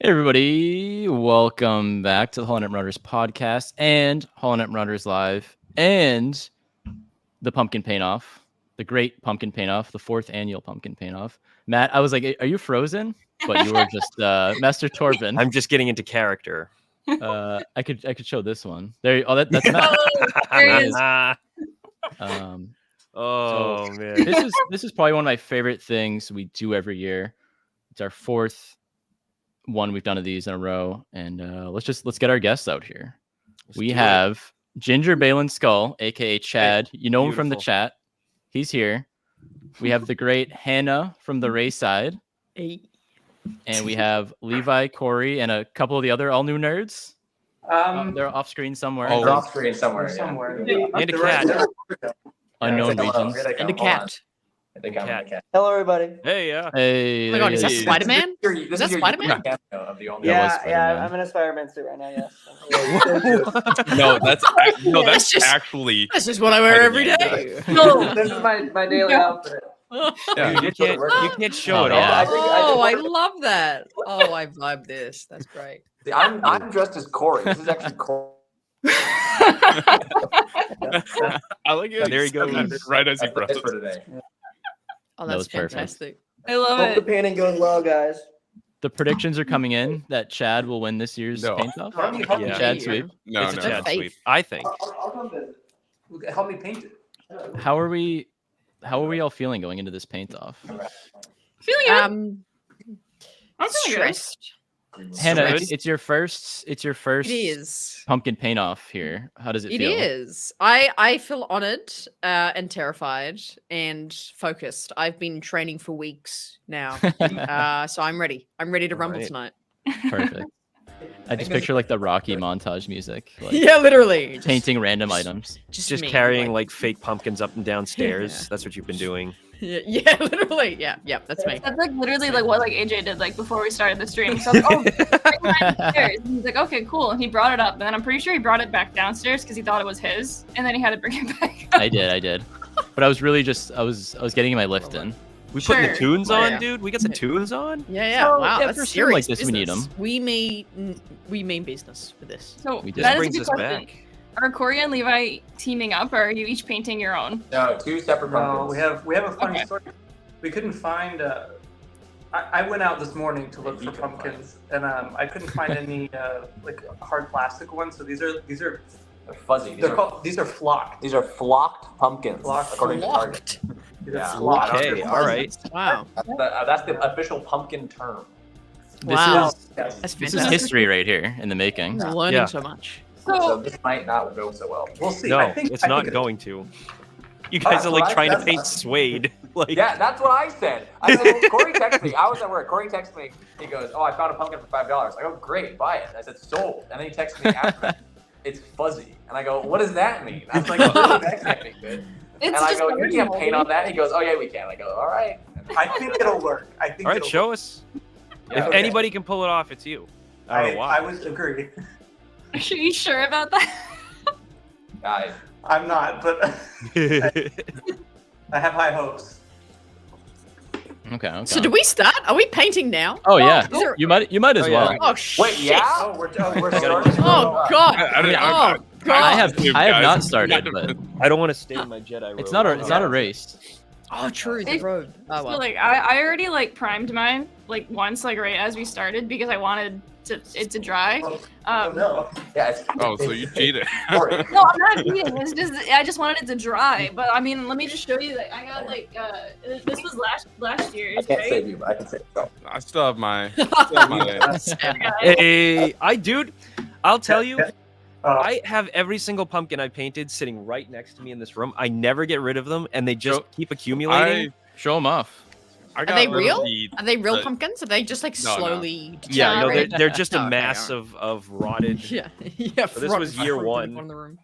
Hey everybody, welcome back to the Hollow Knight Runners podcast and Hollow Knight Runners Live and the Pumpkin Paint Off, the great Pumpkin Paint Off, the 4th annual Pumpkin Paint Off. Matt, I was like, are you frozen? But you were just Master Torben. I'm just getting into character. I could show this one. There. Oh, that's Matt. There he is. Oh So man, this is probably one of my favorite things we do every year. It's our 4th one we've done of these in a row, and let's get our guests out here. We have Ginger Balin Skull, aka Chad. You know him from the chat. He's here. We have the great Hannah from the Ray side. Hey. And we have Levi, Corey, and a couple of the other all new nerds. They're off screen somewhere. They're off screen somewhere. and a cat. Unknown regions. And a cat. Cat. Hello, everybody. Hey, Hey, Oh my god, is that hey, Spider-Man? Is that Spider-Man? Yeah, Yeah, I'm in a Spider-Man suit right now. Yes. That's just- actually. That's just what I wear every day. No, this is my daily outfit. Yeah. you can't show it Oh, yeah. off. Oh, I love that. Oh, I vibe this. That's great. I'm dressed as Corey. This is actually Corey. I like it. There he goes. Right as he That's brushes. for today. Oh, That that's was perfect. fantastic. I love Hope the it. painting goes well, guys. The predictions are coming in that Chad will win this year's No. paint off. Yeah. Chad sweep. No, It's a no. Chad Faith. sweep, I think. I'll come visit. Help me paint it. How are we all feeling going into this paint off? Feeling good. I'm I'm feeling good. stressed. Hannah, Good. it's your first It is. pumpkin paint off here. How does it It feel? is. I feel honored and terrified and focused. I've been training for weeks now. So I'm ready. I'm ready to rumble Alright. tonight. Perfect. I just picture like the Rocky montage music, like Yeah, literally. Just, painting random items. Just me, carrying like fake pumpkins up and down stairs. Yeah. That's what you've been doing. Yeah, literally. Yeah, that's me. That's like literally like what like AJ did like before we started the stream. So I was like, oh, bring mine upstairs. And he's like, okay, cool. And he brought it up, and then I'm pretty sure he brought it back downstairs because he thought it was his, and then he had to bring it back up. I did. But I was really just I was getting my lift in. We putting the Sure. tunes Oh, on, yeah. dude. We got the tunes on. Yeah. So, Wow, yeah, that's for a stream like serious this, we need business. 'em. We mean business with this. So We did. that This is a brings good us question. back. Are Corey and Levi teaming up, or are you each painting your own? No, two separate pumpkins. No, we have a funny Okay. story. We couldn't find. I went out this morning to look for pumpkins, and I couldn't find any like hard plastic ones. So these are They're fuzzy. these are flocked. These are flocked pumpkins, Flocked. according to Target. Locked. These are Yeah. flocked. Okay, all right. Wow. That's the official pumpkin term. This Wow. is Yes. That's this is fantastic. history right here in the making. I'm learning Yeah. so much. So So this might not go so well. We'll see. No, I think, it's I not think going to. You Oh, guys that's are like what I- trying to that's paint what- suede. Like, Yeah, that's what I said. I said, Corey texted me. I was at work. Corey texted me. He goes, "Oh, I found a pumpkin for $5." I go, "Great, buy it." I said, "Sold." And then he texted me after that, "It's fuzzy." And I go, "What does that mean?" I was like, "That can't be good." it's And I just go, "You original. can't paint on that." He goes, "Oh yeah, we can." I go, "All right." I think it'll work. I think. all right, it'll show work. us. Yeah, If okay. anybody can pull it off, it's you. I don't know why. I would agree. Are you sure about that? Guys, I'm not, but I have high hopes. Okay. So do we start? Are we painting now? Oh yeah. Is there- You might as Oh, yeah. well. Oh shit. wait, yeah? Oh, we're starting. Oh god. I don't- Oh god. I have Guys, not started, but I don't want to stay in my Jedi robe. it's not a race. Oh true. The If- road. Oh So well. like I already like primed mine like once like right as we started because I wanted it to dry. Oh, no. Yeah. It's, Oh, so you cheated. Corey. No, I'm not cheating. It's just I just wanted it to dry. But I mean, let me just show you that I got like this was last year, I can't right? save you, but I can save you. I still have my. Still have my Hey, dude, I'll tell you, Oh, I have every single pumpkin I painted sitting right next to me in this room. I never get rid of them, and they just So, keep accumulating. Show them off. I Are got they rid of real? the- Are they real the- pumpkins? Are they just like No, no. slowly? Yeah, no, Right. they're just a Okay, mass alright. of rotted. Yeah, yeah. So this front- was year front one. of the room.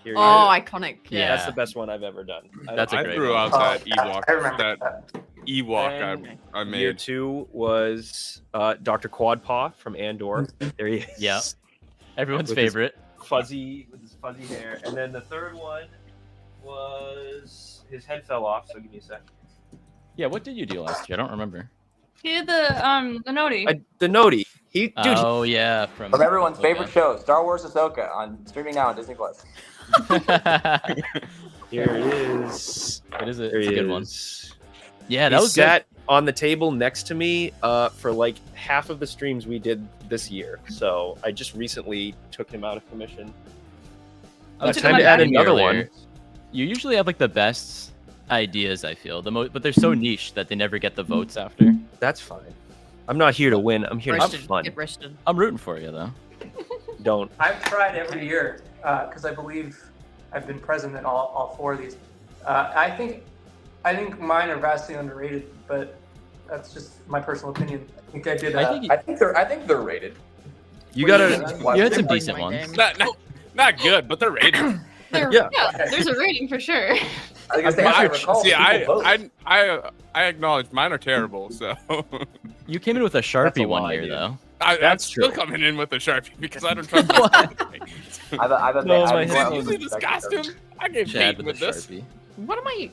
Here, Oh, iconic. Yeah. that's the best one I've ever done. That's a I great threw one. out that Ewok. I remember That that. Ewok And I Year made. 2 was Dr. Quadpaw from Andor. There he is. Yeah. Everyone's With his- favorite. Fuzzy with his fuzzy hair, and then the third one was his head fell off. So give me a sec. Yeah. What did you do last year? I don't remember. He did the noti. The Noti. Dude. Oh yeah, from everyone's favorite Ahsoka. show, Star Wars Ahsoka, on streaming now on Disney Plus. Here it is. It is There it's he a good one. is. Yeah, He that was good. sat on the table next to me for like half of the streams we did this year. So I just recently took him out of commission. I was It's time time to to add asking another earlier, one. You usually have like the best ideas, I feel. But they're so niche that they never get the votes after. That's fine. I'm not here to win. I'm here to have Roasted. fun. Get roasted. I'm rooting for you though. Don't. I've tried every year because I believe I've been present in all 4 of these. I think mine are vastly underrated, but that's just my personal opinion. I think I did. I think I think they're rated. You gotta. you had some Playing decent my ones. game. Not good, but they're rated. Yeah. There's a rating for sure. I guess I recall See, people vote. I acknowledge mine are terrible, so You came in with a That's Sharpie a one lie, year dude. though. That's I'm still true. coming in with a Sharpie because I don't trust What? I've No, it's my I've head. You see this costume? I get Chad paid with with a this. Sharpie. What am I?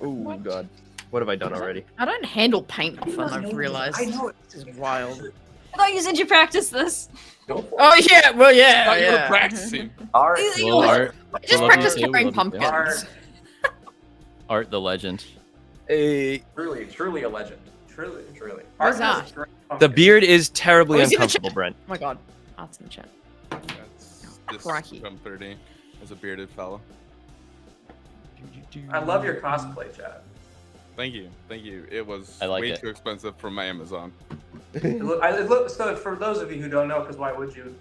Oh god. What have I done already? I don't handle paint fun. I've realized. I know it. This is wild. I thought you said you practiced this. Go for it. Oh yeah, well I yeah, thought you were yeah. practicing. Art. Well, Art, Just love you practice too, carrying love you too. pumpkins. Art the legend. Hey, Truly a legend. Truly. Where's Art has Art? great the pumpkins. beard is terribly Oh, he's in the uncomfortable, chat. Brent. Oh my god, Art's in the chat. That's this Crikey. from 30 as a bearded fella. I love your cosplay, Chad. Thank you. It was I like way it. too expensive from my Amazon. So for those of you who don't know, because why would you?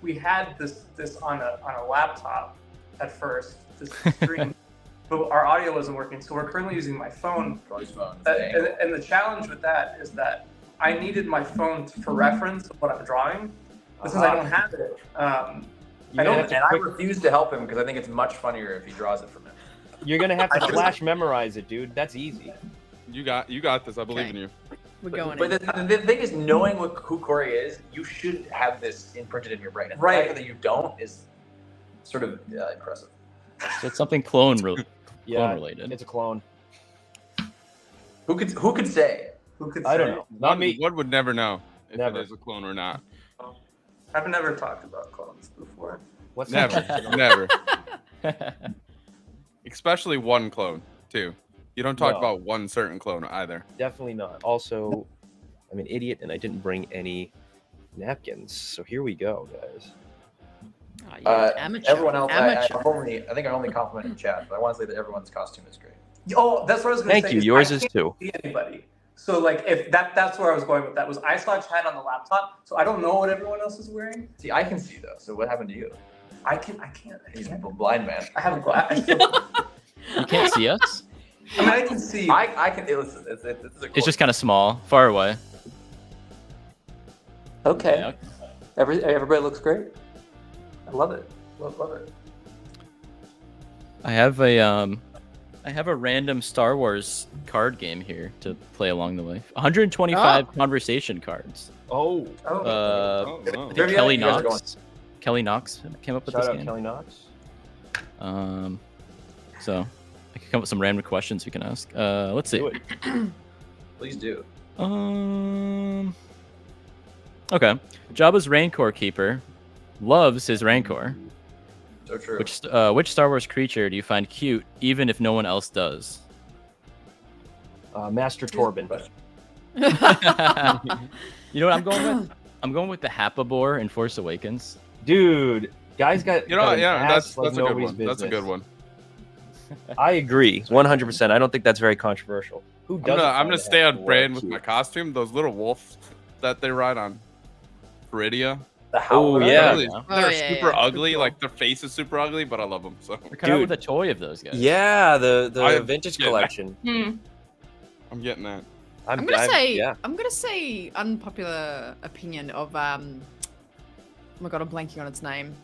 We had this on a laptop at first, this stream, but our audio wasn't working. So we're currently using my phone. Troy's phone. And the challenge with that is that I needed my phone for reference of what I'm drawing. Since I don't have it, I don't. And I refuse to help him because I think it's much funnier if he draws it from him. You're gonna have to flash memorize it, dude. That's easy. You got this. I believe Okay. in you. We're going But in. the thing is, knowing who Corey is, you should have this imprinted in your brain. And the Right. fact that you don't is sort of impressive. So it's something clone clone Yeah, related. it's a clone. Who could say? Who could I don't say? know. Not me. One would never know if Never. it is a clone or not. I've never talked about clones before. What's Never, that? never. Especially one clone, too. You don't talk No. about one certain clone either. Definitely not. Also, I'm an idiot and I didn't bring any napkins. So here we go, guys. Oh, yeah, amateur. Everyone else, Amateur. I think I only complimented Chad, but I want to say that everyone's costume is great. Oh, that's what I was going to say. Thank you. is Yours I is can't too. see anybody. So like if that's where I was going with that was I saw Chad on the laptop, so I don't know what everyone else is wearing. See, I can see though. So what happened to you? I can't. He's a blind man. I have a glass. You can't see us. I mean, I can see. I can. Listen, it's It's just kind of small, far away. okay. Yeah. Everybody looks great. I love it. Love it. I have a random Star Wars card game here to play along the way. 125 conversation cards. Oh, Oh. Oh, no. I think Very Kelly you guys are Knox. Kelly Knox came up with shout this out game. Kelly Knox. So I can come up with some random questions we can ask. Let's see. Do it. Please do. Okay. Jabba's Rancor Keeper loves his Rancor. So true. Which Star Wars creature do you find cute, even if no one else does? Master Torben. You know what I'm going with? I'm going with the Hapabor in Force Awakens. Dude, guys got. You know, got an yeah, ass that's like a good nobody's one. That's a good business. one. I agree, 100%. I don't think that's very controversial. Who doesn't? I'm find gonna a stay on Haptor brand with cute? my costume. Those little wolves that they ride on Peridia. The Oh, Howler. yeah. Really, Oh, they're yeah, super yeah. ugly. Like their face is super ugly, but I love them. So We're coming out Dude. with a toy of those guys. Yeah, the I- vintage yeah. collection. I'm getting that. I'm gonna say. Yeah. I'm gonna say unpopular opinion of Oh my god, I'm blanking on its name.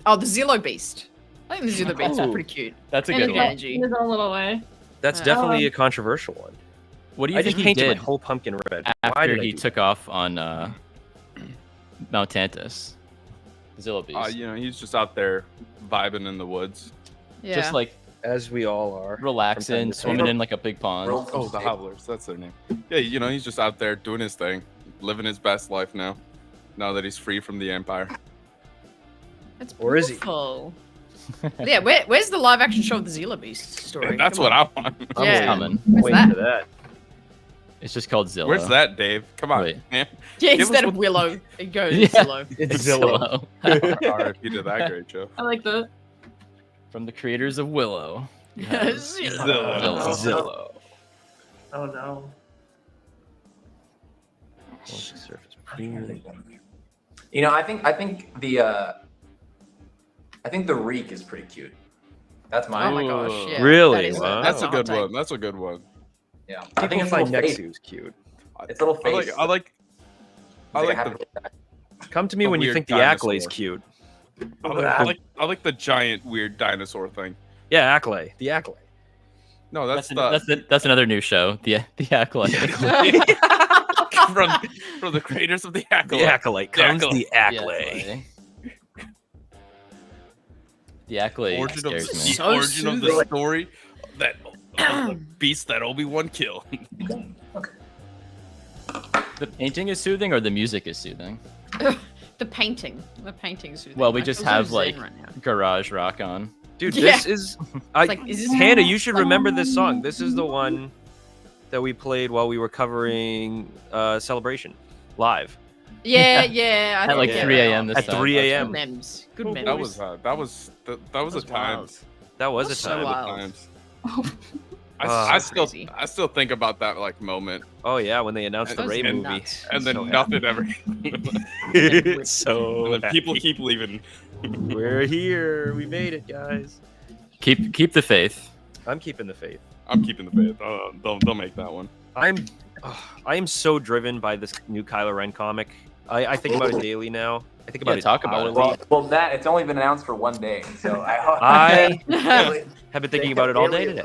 Oh, the Zillo Beast. I think the Zillo Beast is Oh. pretty cute. That's a In good his one. energy. in his own little way. That's Yeah. definitely a controversial one. What do you I think just he painted did my whole pumpkin red. Why after did I he do took off on Mount Tantus? Zillo Beast. You know, he's just out there vibing in the woods. Yeah. Just like As we all are. Relaxing, to swimming in like a big pond. Oh, the Hobblers. That's their name. Yeah, you know, he's just out there doing his thing, living his best life now. Now that he's free from the Empire. That's Or is he? beautiful. Yeah, where's the live action show of the Zilla Beast story? That's Come what on. I want. I'm Yeah. coming. Where's Waiting for that? that. It's just called Zillow. Where's that, Dave? Come on, Wait. man. Yeah, Give us instead of what- Willow, it goes Yeah. Zillow. It's Zillow. RIP to that great show. I like the. From the creators of Willow. you have Zillow. Zillow. Oh no. You know, I think the Reek is pretty cute. That's Oh mine. my gosh, yeah. Really? that is Wow. That's a hot good take. one. That's a good one. Yeah. I think it's my little face. Nexu's cute. It's a little I face. like It's a the happy cat. Come to me A when you weird think the dinosaur. Acclay's cute. I like the giant weird dinosaur thing. Yeah, Acklay. The Acklay. No, That's, that's that's another new show. The Acolyte. from the creators of the Acolyte. The Acolyte comes the The Acklay. The Acolyte Origin of, scares the me. So origin of the soothing. story that of the beast that Obi-Wan killed. The painting is soothing or the music is soothing? The painting. The painting's soothing. Well, we I just feel so have zen like right now. garage rock on. Dude, Yeah. this is. I, like, is this- Hannah, you should remember this song. This is the one that we played while we were covering Celebration live. Yeah, yeah. I At think like yeah, 3 they a.m. are. this At time. 3 Good a.m. memes. Good Cool. memes. That was a was time. wild. That was a That's so time. wild. Times. Ah, I still crazy. think about that like moment, Oh yeah, when they announced the That was Ray movie. nuts. and then So nothing ever. It's so and then people happy. keep leaving. We're here. We made it, guys. Keep the faith. I'm keeping the faith. I'm keeping the faith. Don't make that one. I am so driven by this new Kylo Ren comic. I think about it daily now. I think about Yeah, it talk about it. hourly. Well, Matt, it's only been announced for one day, so I I have been thinking about it all day today.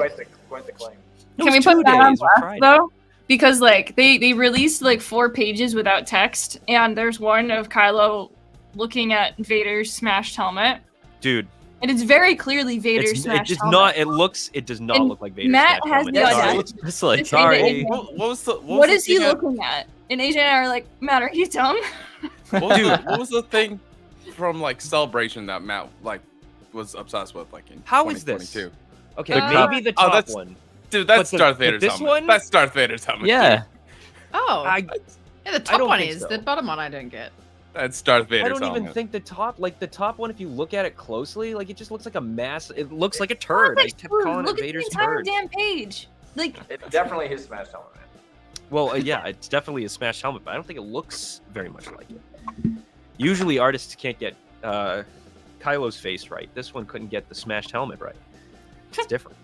Quite the claim. No, Can we it's put 2 that on days. We blast tried. though? Because like they released like 4 pages without text, and there's one of Kylo looking at Vader's smashed helmet, Dude, and it's very clearly Vader's it smashed does helmet. not. It does not And look like Vader's Matt smashed has helmet. the Sorry. audacity. It's like It's Vader Sorry. in- What was the What was is the he thing looking at? And AJ and I are like, Matt, are you dumb? what was the thing from like Celebration that Matt like was obsessed with like in How is this? 2022? Okay, The maybe the Oh, top that's- one. Dude, that's But Darth Vader's this helmet. one? That's Darth Vader's helmet. yeah. dude. Oh, I yeah. The top don't one think is. so. The bottom one I don't get. That's Darth Vader's I don't helmet. even think the top one, if you look at it closely, like it just looks like a mass. It looks like a turd. I Like, kept dude, calling it look Vader's at the entire turd. damn page. Like, It's definitely his smashed helmet, man. Well, yeah, it's definitely a smashed helmet, but I don't think it looks very much like it. Usually, artists can't get Kylo's face right. This one couldn't get the smashed helmet right. It's different.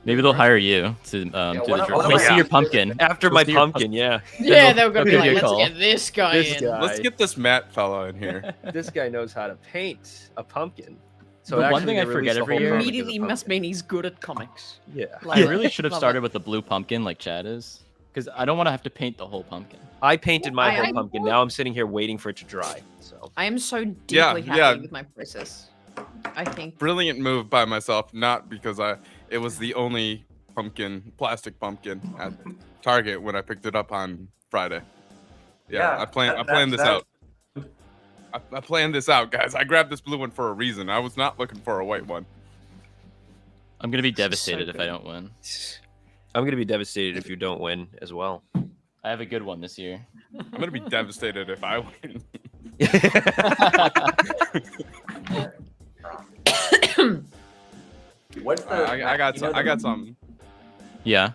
Maybe they'll hire you to do what the am- drip. what am Let me I see your at? pumpkin. After Let's my see your pumpkin, yeah. Yeah, they'll- they were gonna they'll be give like, you a let's call. get this guy This in. guy. Let's get this Matt fella in here. This guy knows how to paint a pumpkin. So The one actually, thing they I forget released a every whole year- comic as a Immediately must pumpkin. mean he's good at comics. Yeah. Like, I really should have love started it. with the blue pumpkin like Chad is, because I don't want to have to paint the whole pumpkin. I painted my I- whole pumpkin. Now I'm sitting here waiting for it to dry. So I am so deeply Yeah, happy yeah. with my process. I think. Brilliant move by myself, not because it was the only plastic pumpkin at Target when I picked it up on Friday. Yeah, Yeah, I planned this that- out. I planned this out, guys. I grabbed this blue one for a reason. I was not looking for a white one. I'm gonna be This is so devastated if I good. don't win. I'm gonna be devastated if you don't win as well. I have a good one this year. I'm gonna be devastated if I win. What's the? I got you know some, I got the- something. Yeah.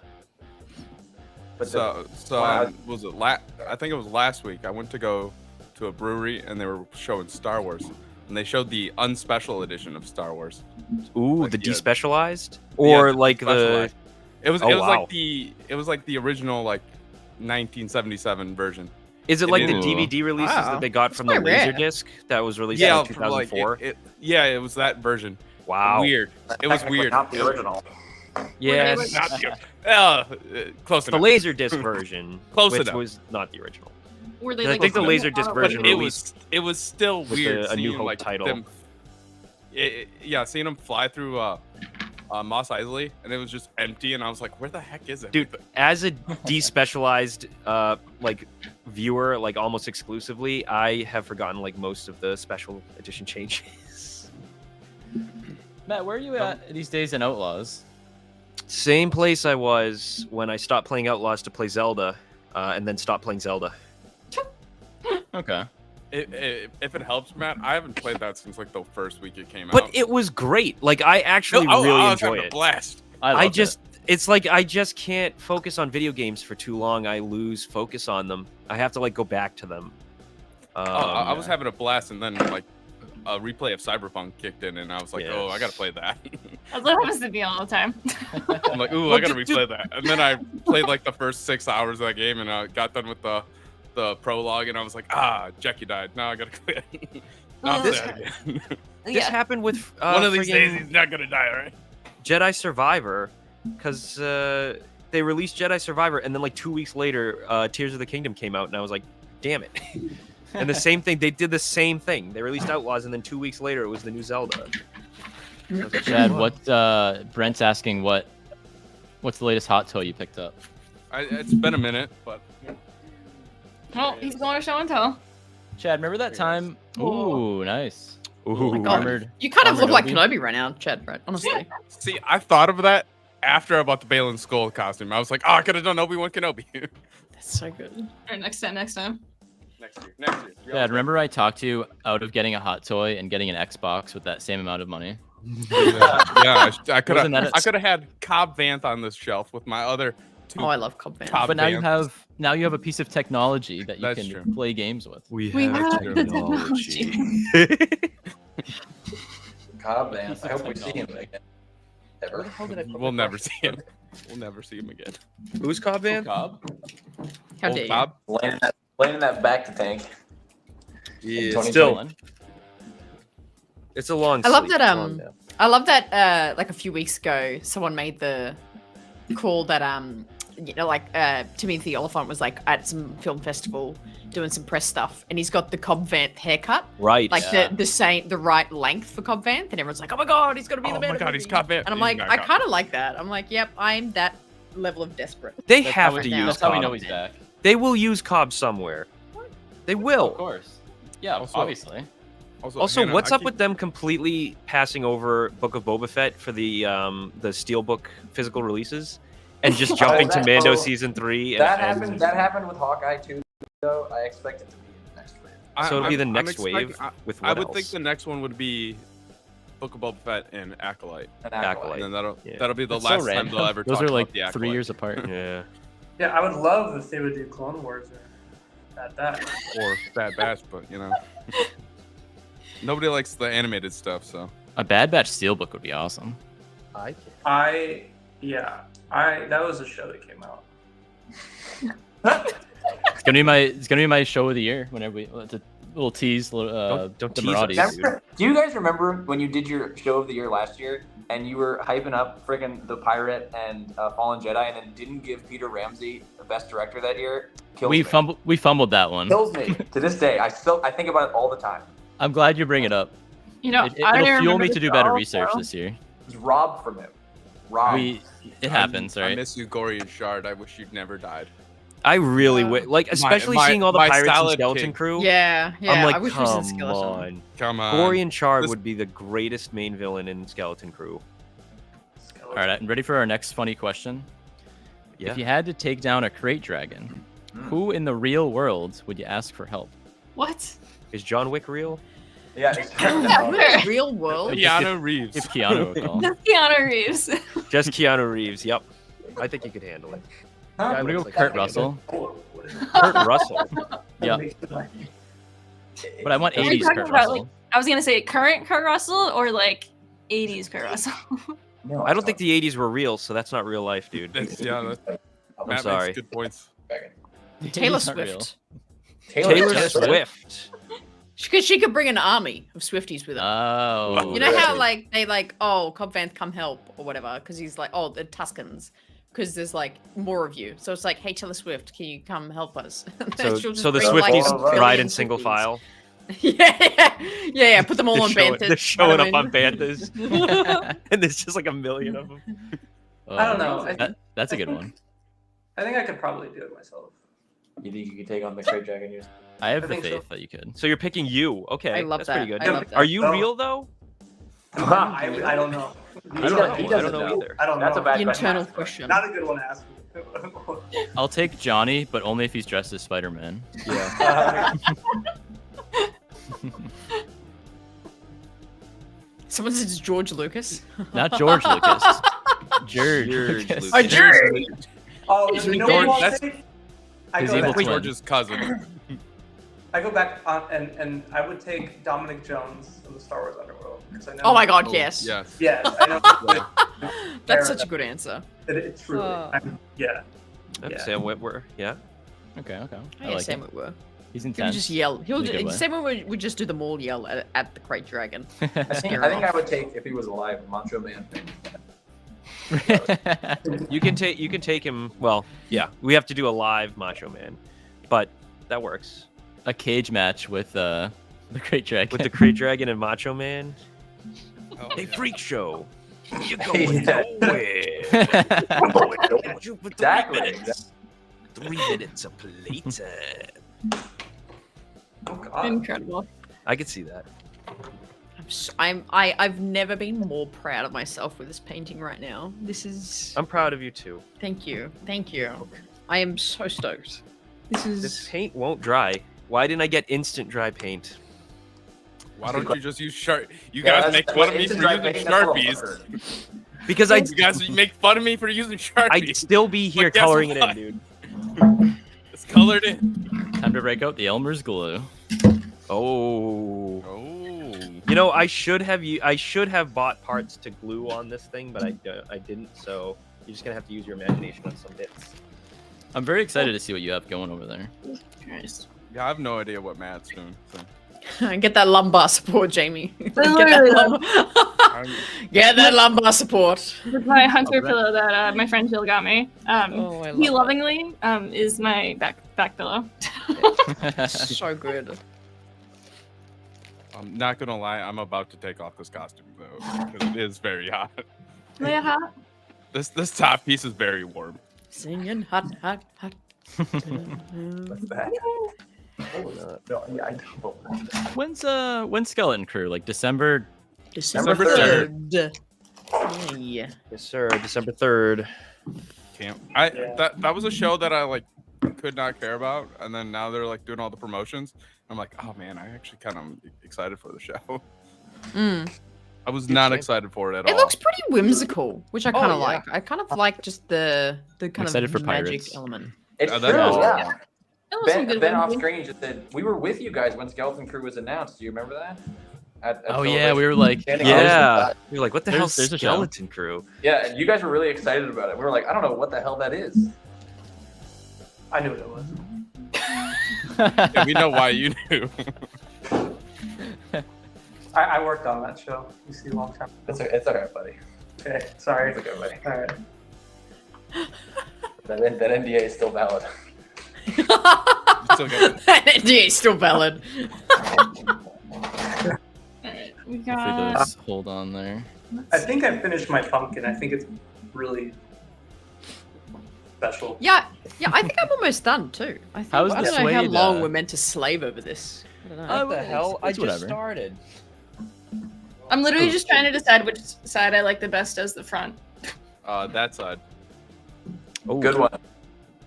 but So Wow. was it I think it was last week. I went to go to a brewery and they were showing Star Wars, and they showed the unspecial edition of StarArs. Ooh, Like, the yeah. despecialized, or the like the specialized. It was Oh, wow. like the original like 1977 version. is it like the Ooh. DVD releases Wow. that they got from the That's quite rare. Laserdisc that was released Yeah, in 2004? it was that version. Wow. Weird. It was Technically weird. Not the original. Yes. Not close The enough. Laserdisc version, Close which enough. was not the original. were they I like? think the filming Laserdisc out of version it? It released was still with weird A New seeing Hope like title. them. Yeah, seeing them fly through Mos Eisley, and it was just empty, and I was like, where the heck is it? Dude, as a despecialized like viewer, like almost exclusively, I have forgotten like most of the special edition changes. Matt, where are you at these days in Outlaws? Same place I was when I stopped playing Outlaws to play Zelda, and then stopped playing Zelda. Okay. If it helps, Matt, I haven't played that since like the first week it came out. But it was great. Like I actually I really was enjoy having a it. blast. I just it's like I just can't focus on video games for too long. I lose focus on them. I have to like go back to them. I was having a blast, and then like a replay of Cyberpunk kicked in, and I was like, Yeah. oh, I gotta play that. That's what happens to me all the time. I'm like, ooh, Well, I gotta dude, replay that. And then I played like the first 6 hours of that game, and I got done with the prologue, and I was like, Jackie died. Now I gotta quit. Now I'm This- sad again. This happened with One of these friggin' days he's not gonna die, right? Jedi Survivor, because they released Jedi Survivor, and then like 2 weeks later, Tears of the Kingdom came out, and I was like, damn it. And the same thing, they did the same thing. They released Outlaws, and then 2 weeks later, it was the new Zelda. I was like, Chad, "What?" what? Brent's asking what's the latest hot toy you picked up? It's been a minute, but Well, he's going to show and tell. Chad, remember that time? Ooh, nice. Ooh. God. Armored. You kind of look Armored like Obi? Kenobi right now, Chad. Right? Honestly. see, I thought of that after I bought the Balin Skull costume. I was like, I could have done Obi-Wan Kenobi. That's so good. All right, next time. next year. Chad, remember I talked you out of getting a hot toy and getting an Xbox with that same amount of money? Yeah, I could Wasn't that have. a- I could have had Cobb Vanth on this shelf with my other two. Oh, I love Cobb Van. Top But now bands. you have a piece of technology that you That's can true. play games with. We We have have the technology. Cobb Vance. I hope we see him again. Ever. We'll never see him. We'll never see him again. Who's Cobb Van? Cobb? How Old dare you? Cobb? Laying in that back to tank. Yeah, 2020. still, it's a long. I love sleep. that. It's long now. I love that. Like a few weeks ago, someone made the call that you know, like Timothy Oliphant was like at some film festival doing some press stuff, and he's got the Cobb Vanth haircut, Right. like Yeah. the right length for Cobb Vanth, and everyone's like, "Oh my god, he's gonna be the Oh man." my of the God, he's movie." Cobb Vanth. And I'm He's like, not I Cobb kind of like that. I'm like, yep, I'm that level of desperate. They That's have how to we- use That's how we Cobb. know he's back. They will use Cobb somewhere. They Of will. course. Yeah, Also- obviously. Also, Hannah, what's I up with them completely passing over Book of Boba Fett for the Steelbook physical releases, and just jumping to that- Mando oh, season 3? That and, happened. That happened with Hawkeye too. Though I expect it to be in the next wave. So it'll be the I'm next expecting- wave with I what would else? think the next one would be Book of Boba Fett and Acolyte, An Acolyte. and then Yeah. that'll be the That's so last time random. they'll ever Those talk are about like the 3 Acolyte. years apart. Yeah. Yeah, I would love if they would do Clone Wars at that. Or Bad Batch, but you know, nobody likes the animated stuff, so. A Bad Batch Steelbook would be awesome. That was a show that came out. It's gonna be my show of the year whenever it's a little tease. Don't the tease us. Maraudis. Remember, do you guys remember when you did your show of the year last year and you were hyping up friggin' The Pirate and Fallen Jedi and then didn't give Peter Ramsey the best director that year? Kills We me. fumbled that one. Kills me to this day. I think about it all the time. I'm glad you bring it up. You know, It'll I don't fuel remember me this to do at better all, research so- this year. It was robbed from him. Robbed. It happens, I right? miss you, Gory and Shard. I wish you'd never died. I really Yeah. would like, especially my- seeing all the my pirates and salad skeleton king. crew. Yeah, yeah. I'm like, I wish it was come in Skeleton. on. Come on. Gory and Chard This- would be the greatest main villain in Skeleton Crew. All right, I'm ready for our next funny question. Yeah. If you had to take down a crate dragon, who in the real world would you ask for help? What? Is John Wick real? Yeah. it's- Yeah. Real world. Keanu Reeves. If Keanu would call. That's Keanu Reeves. Just Keanu Reeves. Yep. I think he could handle it. I'm gonna go looks like Kurt that. Russell. Kurt Russell. Yeah, but I want Are you 80s talking Kurt about, Russell. like- I was gonna say current Kurt Russell or like 80s Kurt Russell. No, I don't think the 80s were real, so that's not real life, dude. That's, yeah, that's, I'm Matt sorry. makes good points. Taylor He's not real. Swift. Taylor Swift. Because she could bring an army of Swifties with her. Oh, You know how really? like they like, oh, Cobb Vanth, come help or whatever, because he's like, oh, the Tuscans, because there's like more of you. So it's like, hey, Taylor Swift, can you come help us? And then she'll So, just so the bring, like, Swifties a billion ride in single Swifties. file. Yeah. Put them all on They're Banthas. showing up on Banthas. And there's just like a million of them. I don't know. That's a good one. I think I could probably do it myself. You think you could take on the Crate Dragon yourself? I have I the think so. faith that you could. So you're picking you. Okay. I love that's that. pretty good. I love that. Are you No. real though? I don't know. I don't know. He I doesn't don't know either. I don't know. That's a bad The question. internal question. Not a good one to ask me. I'll take Johnny, but only if he's dressed as Spider-Man. Yeah. Someone says George Lucas. Not George Lucas. George Lucas. Oh, George. Oh, It's you know what I'll George, take? I His go evil back, twin. George's cousin. I go back on, and I would take Dominic Jones in the Star Wars Underworld because I know. Oh my God, yes. Yes. Yes, I know. That's such a good answer. It's truly. Yeah. Yep, Yeah. Sam Witwer. Yeah. Okay. Oh, I yeah, like Sam it. Witwer. He's He would intense. just yell. He'll In a good way. Sam Witwer would just do them all yell at the Crate Dragon. I think I would take, if he was alive, Macho Man. You can take him. Well, yeah. We have to do a live Macho Man, but that works A cage match with the Great Dragon. with the Crate Dragon and Macho Man. Oh, A yeah. freak show. You're going Yeah. nowhere. You for 3 Exactly. minutes. 3 minutes of playtime. Oh God. Incredible. I could see that. I've never been more proud of myself with this painting right now. This is. I'm proud of you too. Thank you. I am so stoked. This is. This paint won't dry. Why didn't I get instant dry paint? Why don't you just use Sharp? You Yeah, guys that's- make fun of me it's for a dry using paint, that's a little Sharpies. harder. Because You guys make fun of me for using Sharpies. I'd still be here But guess coloring it what? in, dude. It's colored in. Time to break out the Elmer's glue. Oh. Oh. You know, I should have bought parts to glue on this thing, but I didn't. So you're just gonna have to use your imagination on some bits. I'm very excited to see what you have going over there. Christ. Yeah, I have no idea what Matt's doing. So. Get that lumbar support, Jamie. Get Literally, that lumbar support. With my hunker Alright. pillow that my friend Jill got me. Oh, I He love lovingly is my back pillow. that. So good. I'm not gonna lie, I'm about to take off this costume though, because it is very hot. Yeah. This top piece is very warm. Singing hot. What's that? No, yeah, I know. When's Skeleton Crew? Like December? December December 3rd. Yeah. Yes, sir. December 3rd. Camp. Yeah. That was a show that I like could not care about, and then now they're like doing all the promotions. I'm like, oh man, I actually kind of excited for the show. I was not excited for it at all. It looks pretty whimsical, which I kind of yeah. like. I kind of like just the kind excited of for magic pirates. element. It's that's true, awesome. yeah. That was some good Ben off ones. screen just said, we were with you guys when Skeleton Crew was announced. Do you remember that? At Oh yeah, we were like, Standing Yeah. You're like, what the hell? There's a show. Skeleton Crew. Yeah, and you guys were really excited about it. We were like, I don't know what the hell that is. I knew what it was. Yeah, we know why you knew. I worked on that show. You see, a long time. It's alright, buddy. Okay, sorry. It's okay, buddy. All right. That NDA is still valid. Still got NDA is still valid. Alright, we hopefully got. those hold on there. I think I finished my pumpkin. I think it's really special. Yeah, I think I'm almost done too. I think How's I the don't know how suede, long we're meant to slave over this. I don't know. What the hell? it's whatever. started. I'm literally just trying to decide which side I like the best as the front. that side. Oh, Good one.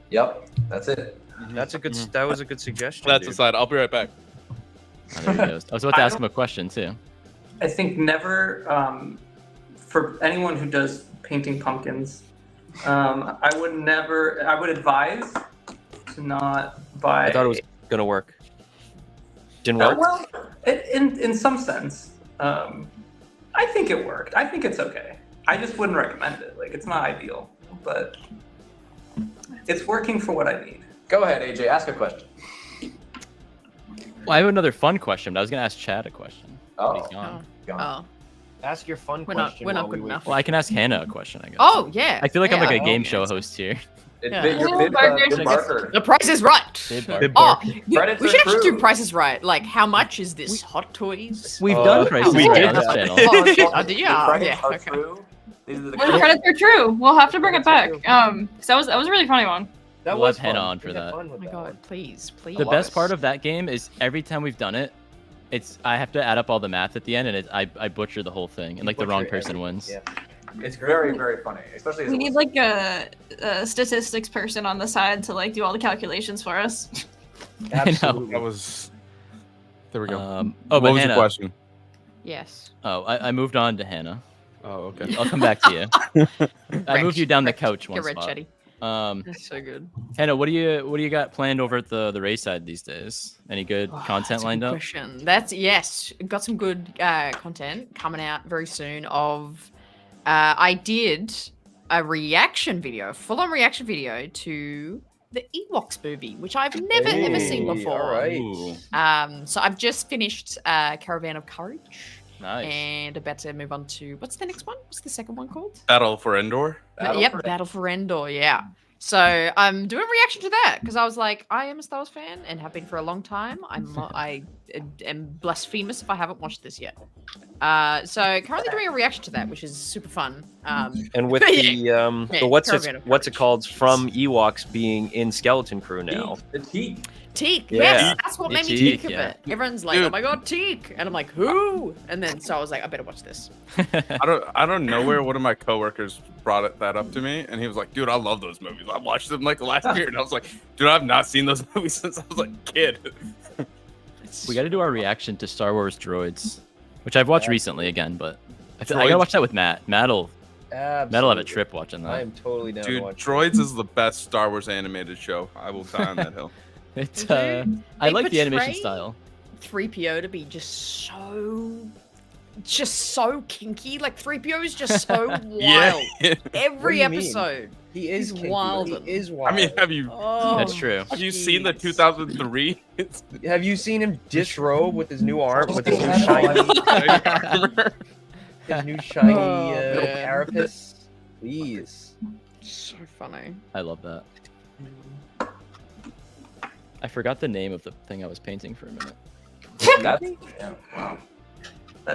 Yep, that's it. That's a good. That was a good suggestion. That's the dude. side. I'll be right back. Oh, there he goes. I was about to ask him a question too. I think never, for anyone who does painting pumpkins, I would advise to not buy. I thought it was gonna work. Didn't work. Well, in some sense, I think it worked. I think it's okay. I just wouldn't recommend it. Like, it's not ideal, but it's working for what I need. Go ahead, AJ. Ask a question. Well, I have another fun question, but I was gonna ask Chad a question. But Oh, he's gone. Oh, Ask your fun we're not question. we're not while we good wait enough. Well, I can ask Hannah a question, I guess. Oh yeah. I feel like I'm Yeah, like a game yeah. show host here. It's Yeah. big, your bid, Barker. bid marker. The Price is Right. Bid bar. Bid Oh, Barker. we should actually do prices right. Like, how much is this? Hot toys? We've Uh, done prices we right did on this that. channel. Oh shit! I did. The Yeah. credits Yeah. are Okay. true. These are the Well, the credits. credits are true. We'll have to bring it back. Credits are true. 'Cause that was a really funny one. That We'll was have Hannah fun. on for We had that. fun Oh with my that god! one. Please. The best Nice. part of that game is every time we've done it, I have to add up all the math at the end, and I butcher the whole thing, and You like the wrong butcher person everything. wins. Yeah. It's very, very funny, especially as We a need listener. like a statistics person on the side to like do all the calculations for us. Absolutely. That was. There we go. Oh, what but was the Hannah. question? Yes. Oh, I moved on to Hannah. Oh, okay. I'll come back to you. I moved you down the Wrecked. couch one Get red, spot. Chetty. Um, That's so good. Hannah, what do you got planned over at the race side these days? Any good Oh, content that's a good lined up? question. That's yes, got some good content coming out very soon. I did a reaction video, full-on reaction video to the Ewoks movie, which I've never ever seen Hey, before. all right. Ooh, So I've just finished Caravan of Courage nice. and about to move on to what's the next one? What's the second one called? Battle for Endor. Battle for Endor. Yeah. So I'm doing a reaction to that because I was like, I am a Star Wars fan and have been for a long time. I am blasphemous if I haven't watched this yet. So currently doing a reaction to that, which is super fun. And with Yeah. the what's Caravan of it Courage. called from Ewoks being in Skeleton Crew now. The teak. Teak. Yeah. Yes, that's what made me Teak, think of yeah. it. Everyone's like, oh Dude. my god, Teak, and I'm like, who? And then so I was like, I better watch this. I don't know where one of my coworkers brought that up to me, and he was like, "Dude, I love those movies. I watched them like last year," and I was like, "Dude, I've not seen those movies since I was like a kid." We got to do our reaction to Star Wars Droids, which I've watched recently again, but I gotta Droids- watch that with Matt. Matt'll have a Absolutely. trip watching I that. am totally down Dude, to watch Droids is the best Star Wars animated show. I will die on that hill. It's Dude, I they like the animation portray style. 3PO to be just so kinky. Like 3PO is just so wild. Every What do you mean? episode. He is He's kinky. wild. He is I wild. mean, have you Oh, That's true. seen the jeez. 2003? Have you seen him disrobe with his new arm, with his new That's shiny, armor? his new shiny Oh, little man. carapace? Please. So funny. I love that. I forgot the name of the thing I was painting for a minute. That's, yeah, wow.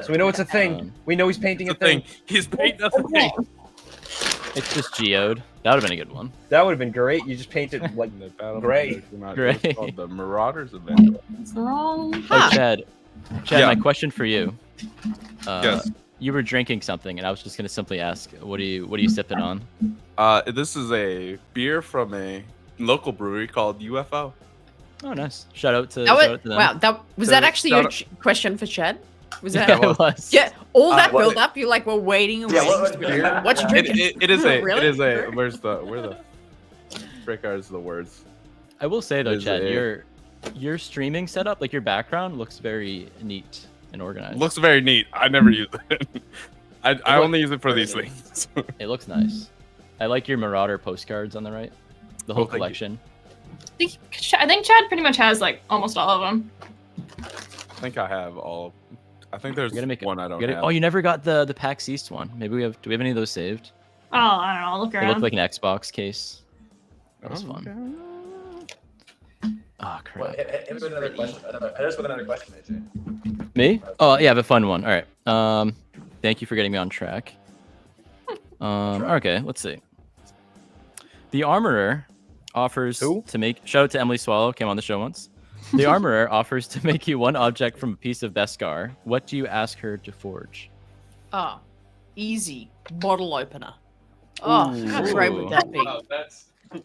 So we know it's a thing. We know he's painting The a thing. thing. He's painting the thing. It's just geode. That would have been a good one. That would have been great. You just painted like The battle Gray. Gray. It's called the Marauders event. It's wrong. Oh, Huh. Chad. Chad, Yeah. my question for you. Yes. You were drinking something, and I was just gonna simply ask, what are you sipping on? This is a beer from a local brewery called UFO. Oh, nice. Shout out to, That shout was, out to them. wow, that was So that actually your shout question for Chad? Was that? Yeah, it was. Yeah, all that what- build up, you like were waiting and Yeah, waiting. what to be like, beer? what you drinking? It is a. Really? It is a. Where the frick are the words? I will say though, Is Chad, it- your streaming setup, like your background, looks very neat and organized. Looks very neat. I never use it. I only use it for these things. It looks nice. I like your Marauder postcards on the right. The whole Oh, thank you. collection. I think Chad pretty much has like almost all of them. I think I have all. I think there's We gotta make one I don't You have. gotta- oh, you never got the PAX East one. Maybe we have. Do we have any of those saved? Oh, I don't know. I'll look They around. look like an Xbox case. That was Oh, fun. Oh crap. Well, hit me with another question. Hit us with another question, AJ. Me? Oh yeah, I have a fun one. All right. Thank you for getting me on track. Okay, let's see. The Armorer offers Who? to make. Shout out to Emily Swallow. Came on the show once. The Armorer offers to make you one object from a piece of Beskar. What do you ask her to forge? Oh, easy bottle opener. Oh, how great would that be?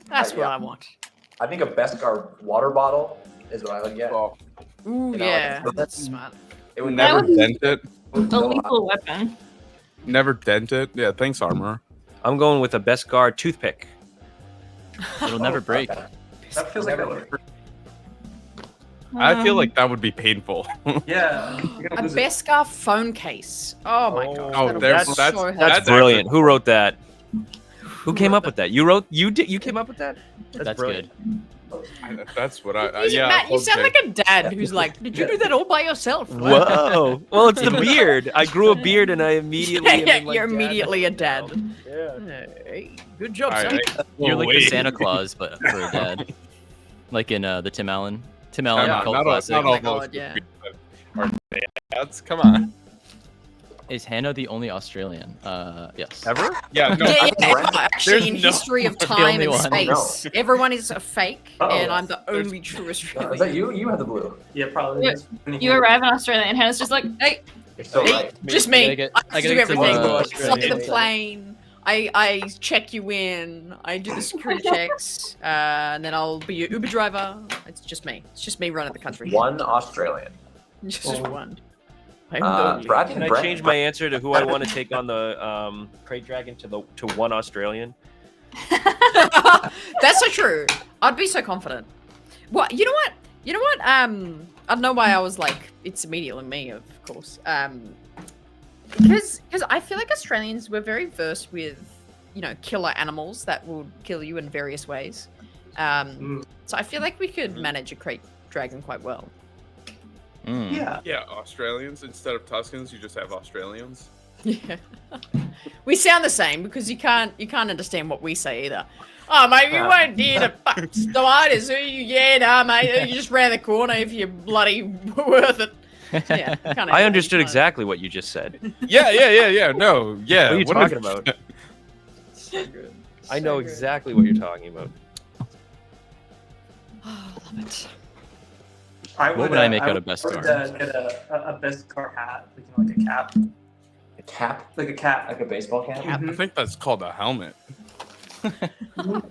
That's what I want. I think a Beskar water bottle is what I would get. Well, Ooh, You know, yeah, like- that's smart. It would That never would- dent it. A lethal weapon. Never dent it. Yeah, thanks, Armor. I'm going with a Beskar toothpick. It'll never break. That feels like Never. I feel Um, like that would be painful. Yeah. A Beskar phone case. Oh my god. Oh, that'll be there's- so that's- helpful. That's That's brilliant. actually- Who wrote that? Who came up with that? You wrote. You did. You came up with that. That's brilliant. That's what I. You- Yeah. Matt, you sound okay. like a dad who's like, "Did you do that all by yourself?" Whoa. Well, it's the beard. I grew a beard and I immediately. am Yeah, in, like, you're dad immediately a mode dad. now. Yeah. Hey, good job, All son. right. You're like the wait. Santa Claus, but for a dad. Like in the Tim Allen cult not classic. all Oh my those God, yeah. are dads. Come on. Is Hannah the only Australian? Yes. Ever? Yeah, no. Yeah, Brent. actually, in There's no- history of the time only and one. space, everyone is a fake, Oh, and I'm the there's- only true Is Australian. that you? You have the blue. Yeah, probably. Yeah, is. You arrive in Australia and Hannah's just like, hey, You're so Hey, right. just I me. gotta get- I, I gotta do get some, everything. uh, I suck in the Australian- plane. I check you in. I do the security checks, and then I'll be your Uber driver. It's just me. It's just me running the country. One Australian. Just one. I'm the I only. think Can I Brent- change my answer to who I want to take on the crate dragon to one Australian? That's so true. I'd be so confident. What? You know what? You know what? I don't know why I was like, it's immediately me, of course. Because I feel like Australians were very versed with, killer animals that will kill you in various ways. So I feel like we could manage a crate dragon quite well. Mm. Yeah. Yeah, Australians instead of Tuscans, you just have Australians. Yeah. We sound the same because you can't understand what we say either. Oh mate, you weren't there to fuck spiders, are you? Yeah, nah, mate. You just ran the corner if you're bloody worth it. Yeah, I understood exactly what you just said. Yeah. No, yeah. What are you what talking about? So good. I know So good. exactly what you're talking about. Oh, love it. What would I make out of Beskar? Get a Beskar hat, like a cap. A cap, Like a cap. like a baseball cap. Cap. I think that's called a helmet.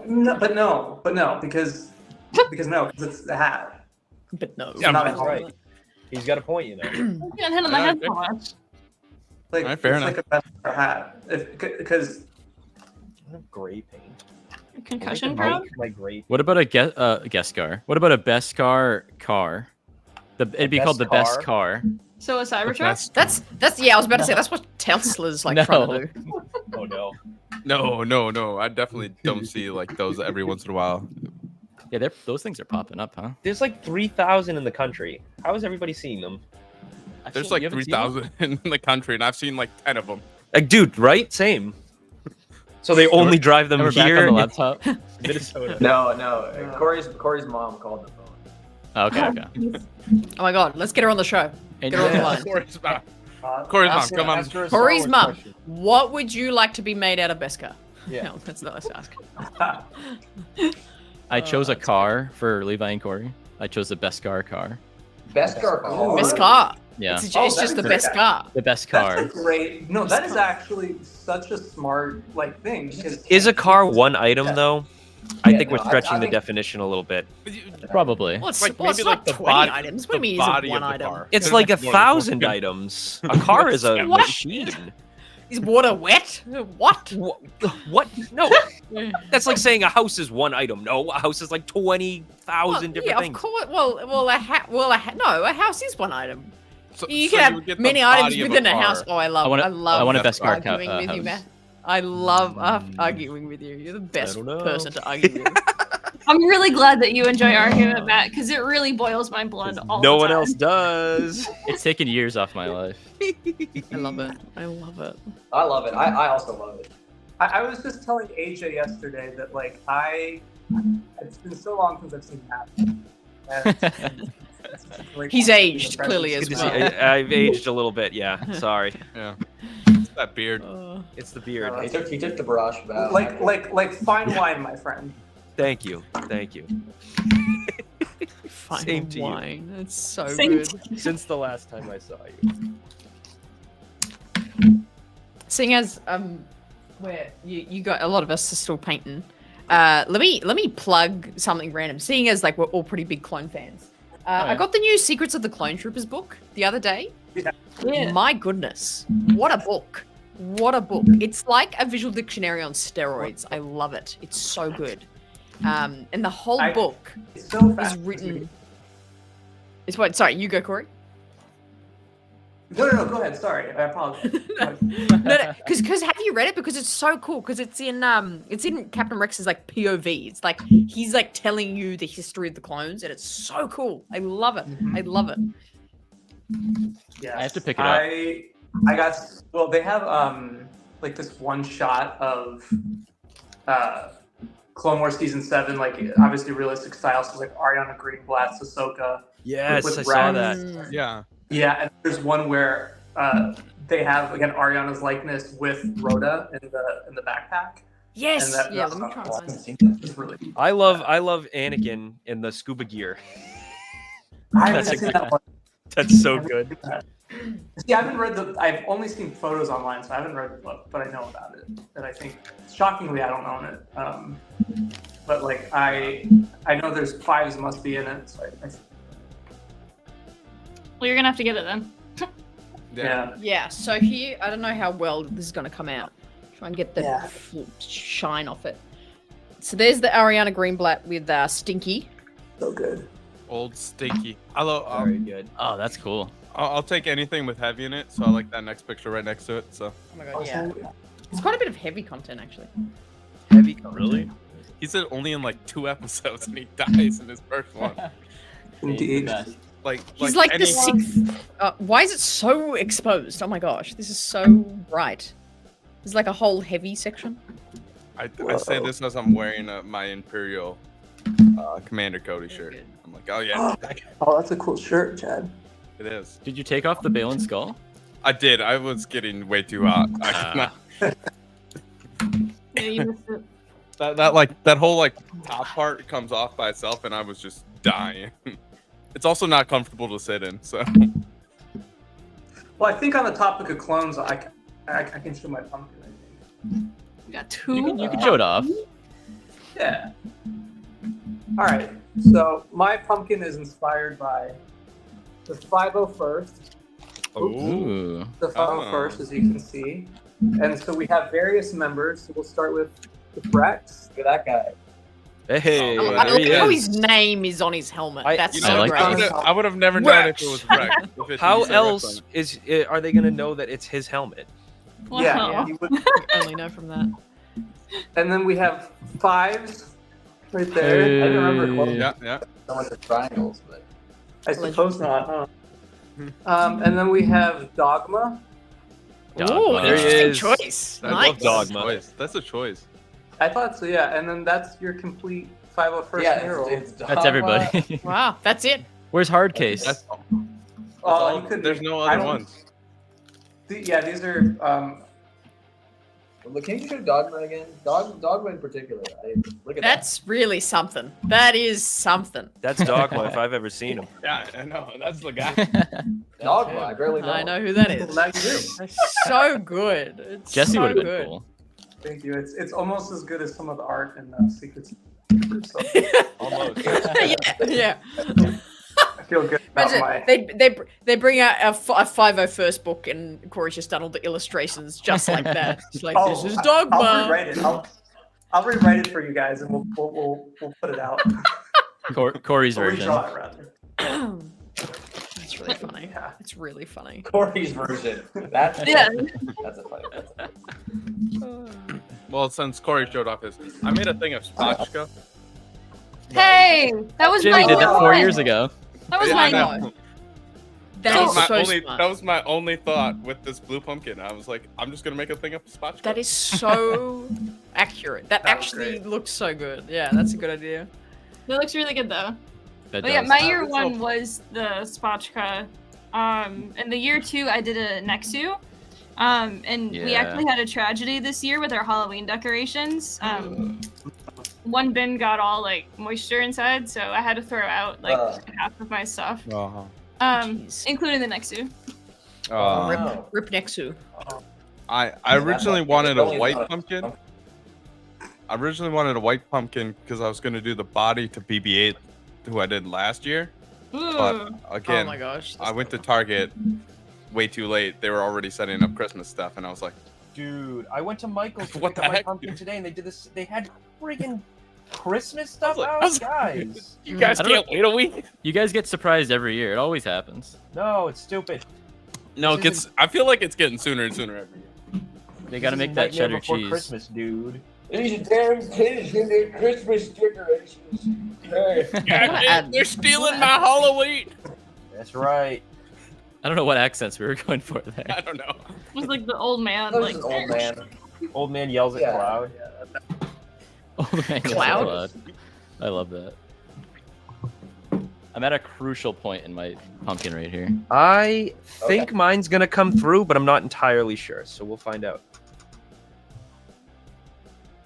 No, but no, because it's a hat. But no. Yeah, not but- a helmet. right. He's got a point, you know. I'm getting hit on my Yeah, head okay. so much. Like Alright, fair it's like a Beskar hat. Because Gray paint. Concussion I like prone? my gray. What about a Beskar? What about a Beskar car? It'd be called the best Beskar? car. So a Cybertruck? That's That's yeah. I was about to say that's what Tesla's like No. trying to do. Oh no. no. I definitely don't see like those every once in a while. Yeah, those things are popping up, huh? There's like 3,000 in the country. How is everybody seeing them? There's like 3,000 in the country, and I've seen like 10 of them. Like, dude, right? Same. So they only drive them We're back here on the in laptop. Minnesota. No. Corey's mom called the phone. Okay. Oh my god, let's get her on the show. And Get her on the yeah, line. Corey's mom, ask her- come on. ask her a Star Corey's Wars mum. question. What would you like to be made out of Beskar? Yeah. No, that's not. Let's ask. I chose a car for Levi and Corey. I chose the Beskar car. Beskar car. Best car. Yeah, It's, Oh, it's just the that's best great. car. the best That's car. a great. No, that is actually such a smart thing. Because Is a car one item Yeah. though? I Yeah, think we're no, I stretching the think- definition a little bit. Probably. Well, it's, Like, well, it's maybe, not like, the 20 body- items. What do the you mean is body it one of the item? car. It's There's like more than 1,000 one. items. A car is a What? machine. Is water wet? What? What? No, that's like saying a house is one item. No, a house is like 20,000 different yeah, things. of course. Well, a house is one item. So, You so can would have get the many items body of within a car. house. Oh, I love. I want a Best Beskar arguing with you, house. Matt. I love arguing with you. You're the best don't know. person to argue with. I'm really glad that you enjoy arguing with Matt because it really boils my blood all No the one time. else does. It's taken years off my life. I love it. I love it. I love it. I also love it. I was just telling AJ yesterday that it's been so long since I've seen Matt. And it's great He's to see aged, the clearly, presence. as well. I've aged a little bit. Yeah, sorry. Yeah. It's that beard. It's the beard. He took the brush back. Like fine wine, my friend. Thank you. Fine Same to you. wine. It's so Same good. Since the last time I saw you. Seeing as where you got a lot of us are still painting. Let me plug something random. Seeing as like we're all pretty big clone fans. I got the new Secrets of the Clone Troopers book the other day. Yeah. My goodness, what a book! What a book! It's like a visual dictionary on steroids. I love it. It's so good. And the whole book It's so is fast. written. It's what? Sorry, you go, Corey. No, go ahead. Sorry, I apologize. No, because have you read it? Because it's so cool. Because it's in Captain Rex's like POV. It's like he's like telling you the history of the clones, and it's so cool. I love it. I love it. Yes. I have to pick it up. I got. Well, they have like this one shot of Clone Wars season 7, like obviously realistic style, so like Ariana Greenblatt's Ahsoka. Yes, with I saw Rex. that. Yeah. Yeah, and there's one where they have again Ariana's likeness with Rhoda in the backpack. Yes. And that- Yeah. that's Let me try and I find haven't it. seen that. It's really. I love Anakin in the scuba gear. I haven't That's a seen good- that one. That's so good. See, I haven't read I've only seen photos online, so I haven't read the book, but I know about it. And I think, shockingly, I don't own it. But like, I know there's 5s must be in it. So Well, you're gonna have to get it then. yeah. Yeah. So here, I don't know how well this is gonna come out. Try and get the Yeah. full shine off it. So there's the Ariana Greenblatt with Stinky. So good. Old Stinky. Hello. Very good. Oh, that's cool. I'll take anything with heavy in it, so I like that next picture right next to it. So Oh my god, yeah. It's quite a bit of heavy content actually. Heavy. really, he's only in like 2 episodes and he dies in his first one. Indeed. He's like the any- 6th. Why is it so exposed? Oh my gosh, this is so bright. There's like a whole heavy section. I say this as I'm wearing my Imperial Commander Cody shirt. good. I'm like, oh yeah, Oh, that's a cool shirt, Chad. it is. Did you take off the Balin skull? I did. I was getting way too hot. I could not. Yeah, you missed it. That whole like top part comes off by itself, and I was just dying. It's also not comfortable to sit in, so. Well, I think on the topic of clones, I can show my pumpkin. I think. You got 2. You can show it off. Yeah. All right. So my pumpkin is inspired by the 501st. Ooh. The 501st, as you can see. And so we have various members. So we'll start with Rex. Look at that guy. Hey, I there like he how is. his name is on his helmet. I- That's you so know, I like great. that. I would have never known if it was Rex. if it How didn't say else Rex are they gonna know that it's his helmet? Wow. Yeah. You would, Only know from that. and then we have 5s right there. I didn't remember on clones it. Yeah. so much of triangles, but I suppose not, huh? And then we have Dogma. Dogma. Ooh, There he interesting is. choice. I Nice. love Dogma. Choice. That's a choice. I thought so, yeah. And then that's your complete 501st yeah, mural. it's That's Dogma. everybody. Wow, that's it. Where's Hardcase? That's, Oh, you could. there's no I other don't- ones. Yeah, these are. Can you show Dogma again? Dogma in particular. Look at That's really something. That is something. That's Dogma if I've ever seen him. Yeah, I know. That's the guy. that. Dogma. I barely know. I know who that is. Now you do. It's so good. It's Jesse so would have been good. cool. Thank you. It's almost as good as some of the art in Secrets. So Almost. yeah. I feel good about my. Imagine they bring out a 501st book and Corey's just done all the illustrations just like that. It's like this is I'll Dogma. rewrite it. I'll rewrite it for you guys, and we'll put it out. Corey's Or version. redraw it, rather. It's really funny. Yeah. It's really funny. Corey's version. That's Yeah. That's a funny. Well, since Corey showed off his, I made a thing of spatchka. Hey, that was Jimmy my did that 4 one. years ago. That was Yeah, my I know. one. That That is was my so only. smart. That was my only thought with this blue pumpkin. I was like, I'm just gonna make a thing of spatchka. That is so accurate. That That was actually great. looks so good. Yeah, that's a good idea. It looks really good though. That But yeah, does. my year it's one so- was the Spotchka. And the year 2 I did a Nexu. And we Yeah. actually had a tragedy this year with our Halloween decorations. One bin got all like moisture inside, so I had to throw out like half of my stuff. Uh-huh. Jeez. Including the Nexu. Wow. Rip Nexu. I originally wanted a Only white not- pumpkin. I originally wanted a white pumpkin because I was gonna do the body to BB-8, who I did last year. But Ooh. again, Oh my gosh. I went to Target way too late. They were already setting up Christmas stuff, and I was like, Dude, I went to Michael's to What pick the up my heck? pumpkin today, and they did this. They had friggin' Christmas stuff I out, was- guys. "You guys I don't- can't wait a week." You guys get surprised every year. It always happens. No, it's stupid. No, This it's. I feel like it's getting sooner and sooner every year. They got to This is make that Nightmare cheddar Before cheese. Christmas, dude. These damn kids in their Christmas decorations. Hey. add- They're stealing my Halloween. That's right. I don't know what accents we were going for there. I don't know. Just like the old man. That was Like, just old man. Old man yells at Yeah. Cloud. Old man yells Cloud? at Cloud. I love that. I'm at a crucial point in my pumpkin right here. I think Okay. mine's gonna come through, but I'm not entirely sure, so we'll find out.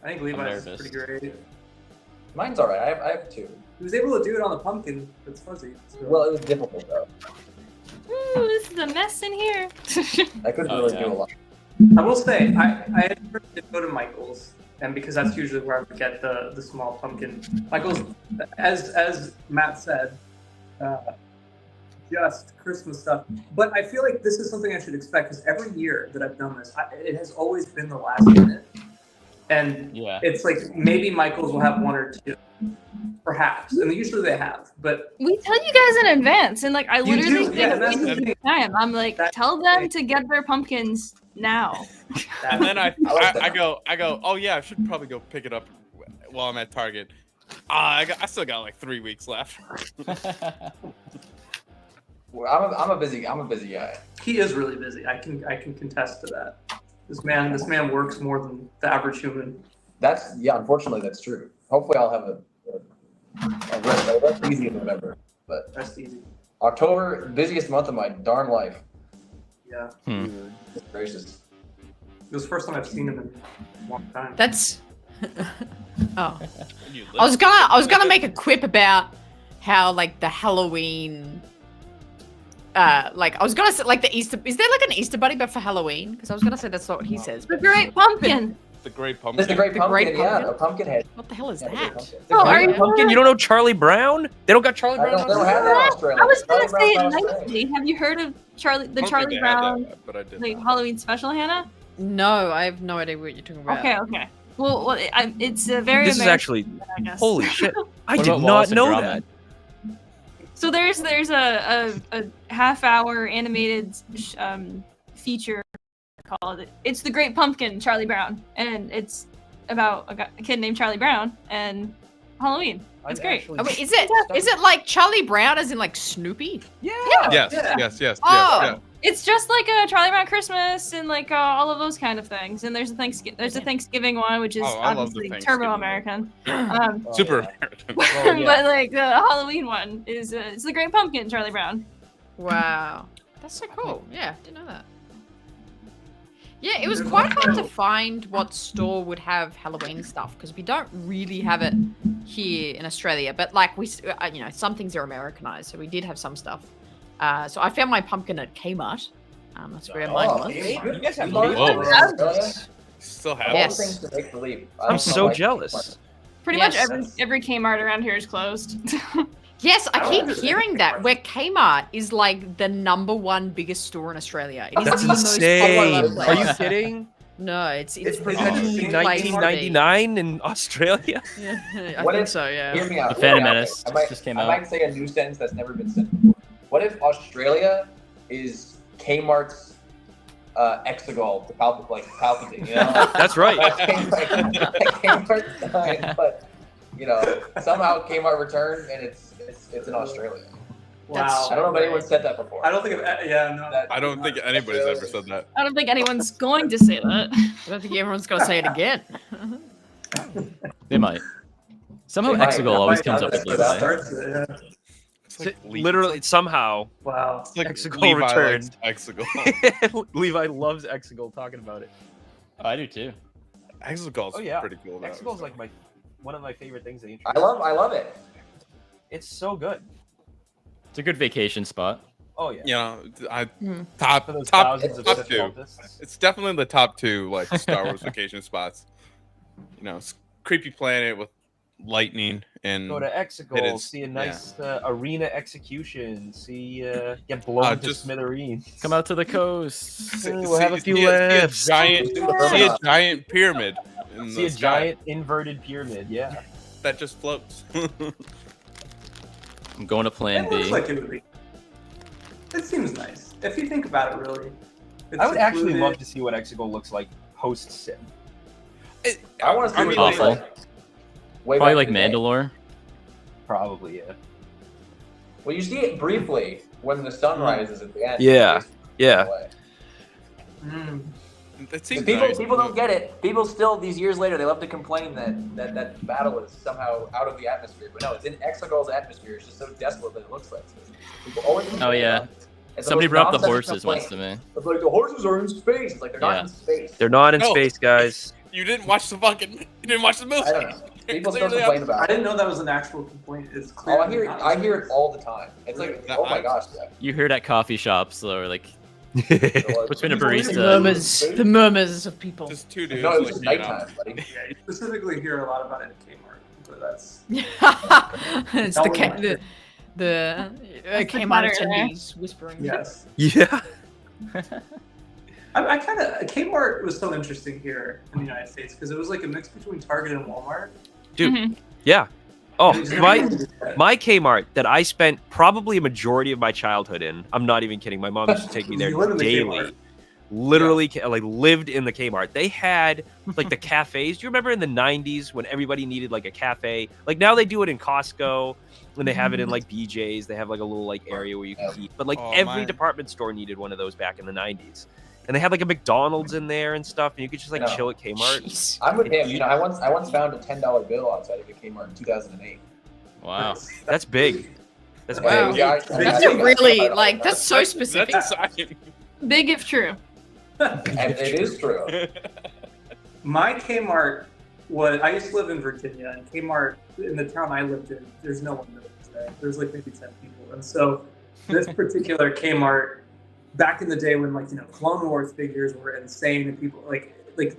I think Levi's is nervous. pretty great. Mine's alright. I have 2. He was able to do it on the pumpkin. It's fuzzy. So. Well, it was difficult though. ooh, this is a mess in here. I couldn't Oh, really yeah. do a lot. I will say, I had heard to go to Michael's, and because that's usually where I would get the small pumpkin. Michael's, as Matt said, just Christmas stuff. But I feel like this is something I should expect because every year that I've done this, it has always been the last minute. And Yeah. it's like maybe Michael's will have 1 or 2, perhaps, and usually they have. But We tell you guys in advance, and like I You literally do, say yeah, it that's the every thing. time. I'm like, That's tell the them thing. to get their pumpkins now. And then I like that. I go, oh yeah, I should probably go pick it up while I'm at Target. I still got like 3 weeks left. Well, I'm a busy guy. he is really busy. I can contest to that. This man works more than the average human. Unfortunately, that's true. Hopefully, I'll have a rest easy in November. But That's easy. October, busiest month of my darn life. Yeah. Hmm. It's gracious. It was the first time I've seen him in a long time. That's. Oh, I was gonna make a quip about how like the Halloween. Like I was gonna say like the Easter. Is there like an Easter bunny but for Halloween? Because I was gonna say that's not what he says. The Great Pumpkin. The Great Pumpkin. There's the Great The Pumpkin, Great yeah, Pumpkin? a pumpkin head. What the hell is Yeah, the Great that? Pumpkin. Oh, are you Pumpkin, you don't know Charlie Brown? They don't got Charlie I Brown. don't have that in Australia. I was gonna Charlie say Brown's it not Australian. nicely. Have you heard of I Charlie don't Charlie think they had Brown that, but I did. like Halloween special, Hannah? No, I have no idea what you're talking about. Okay. Well, it's a very. This is American, actually I guess. holy shit! I What did about not Wallace and know Gromit? that. So there's a half-hour animated feature called "It's the Great Pumpkin," Charlie Brown, and it's about a kid named Charlie Brown and Halloween. It's great. Oh, wait, is it like Charlie Brown as in like Snoopy? Yes, Yeah. yes. Oh. It's just like a Charlie Brown Christmas and like all of those kind of things. And there's a Thanksgiving one, which is Oh, I love the obviously Thanksgiving Turbo one. American. Oh, Super yeah. American. Oh, yeah. But like the Halloween one is it's the Great Pumpkin, Charlie Brown. Wow, that's so cool. Yeah, didn't know that. Yeah, it was quite hard to find what store would have Halloween stuff because we don't really have it here in Australia. But like some things are Americanized, so we did have some stuff. So I found my pumpkin at Kmart. That's where mine was. You guys have Whoa. Still have Yes. All the things to make believe. I I'm don't know so why- jealous. Pretty Yes. much every Kmart around here is closed. Yes, I Oh, keep that's hearing that. Where Kmart is like the #1 biggest store in Australia. It is That's the most insane. popular Are you place. kidding? No, it's It's pretty like 1999 in Australia. Yeah, I What think if- so. Yeah. Hear me out. The hear me Phantom out. Menace I might, just came I out. might say a new sentence that's never been said before. What if Australia is Kmart's Exegol to Palpatine? You know, That's right. Kmart's dying, but somehow Kmart returned and it's in Australia. Wow. I don't know if anyone said that before. I don't think no. That- I don't think anybody's ever said that. I don't think anyone's going to say that. I don't think everyone's gonna say it again. They might. Somehow They might. Exegol always Might comes not up with be Levi. starts it, yeah. It's like Literally, somehow, Wow. It's like Exegol Levi returned. likes Exegol. Levi loves Exegol. Talking about it. Oh, I do too. Exegol's Oh, yeah. pretty cool. Though. Exegol's like one of my favorite things they I introduced. love it. It's so good. It's a good vacation spot. Oh yeah. You know, Hmm. top For those top thousands of top Sith two. cultists. It's definitely the top two like Star Wars vacation spots. Creepy planet with lightning and Go to It Exegol, is, see a nice arena execution, get blown to just- smithereens. Come out to the coast. see- We'll have a few see a laughs. giant pyramid in See the a sky giant inverted pyramid. Yeah. that just floats. I'm going to Plan It looks B. like it would be. It seems nice. If you think about it, really. It's I would actually secluded. love to see what Exegol looks like post Sim. I want to see mean, what it looks awful. like. Way Probably back like in the day. Mandalore. Probably, yeah. Well, you see it briefly when the sun rises at the end. Yeah, yeah. Mm. That seems People nice. don't get it. People still, these years later, they love to complain that battle is somehow out of the atmosphere. But no, it's in Exegol's atmosphere. It's just so desolate that it looks like it. People always complain yeah. about it. It's the Somebody most brought up the nonsensical horses once to complaint. me. It's like the horses are in space. It's like they're not in space. They're not in No. space, guys. You didn't watch the movie. I don't know. People still Clearly complain I about it. didn't know that was an actual complaint. It's Oh, clear. I hear it all the time. It's like, No, oh my gosh, yeah. You heard at coffee shops or like It between a People barista. The murmurs of people. Just two dudes. No, it was like, just hanging out. nighttime, buddy. Yeah, you specifically hear a lot about it at Kmart, but that's It's the Kmart butter, attendees whispering. yes. Yeah. I kind of Kmart was so interesting here in the United States because it was like a mix between Target and Walmart. Dude. Mhm. Yeah. Oh, It's my Kmart that I spent probably a majority of my childhood in. I'm not even kidding. My mom used to take me there You live in the daily. Kmart. Literally, like lived in the Kmart. They had like the cafes. Do you remember in the '90s when everybody needed like a cafe? Like now they do it in Costco, and they have it in like BJ's. They have like a little like area where you can eat. But like Oh, every man. department store needed one of those back in the '90s. And they had like a McDonald's in there and stuff, and you could just like Yeah. chill at Kmart. Jeez. I'm with him. You know, I once found a $10 bill outside of a Kmart in 2008. Wow. That's big. That's Wow. big. Yeah, That's a really like that's so specific. That's exciting. Big if true. And it is true. My Kmart was I used to live in Virginia, and Kmart in the town I lived in, there's no one that lives there. There's like maybe 10 people, and so this particular Kmart, back in the day when like Clone Wars figures were insane, and people like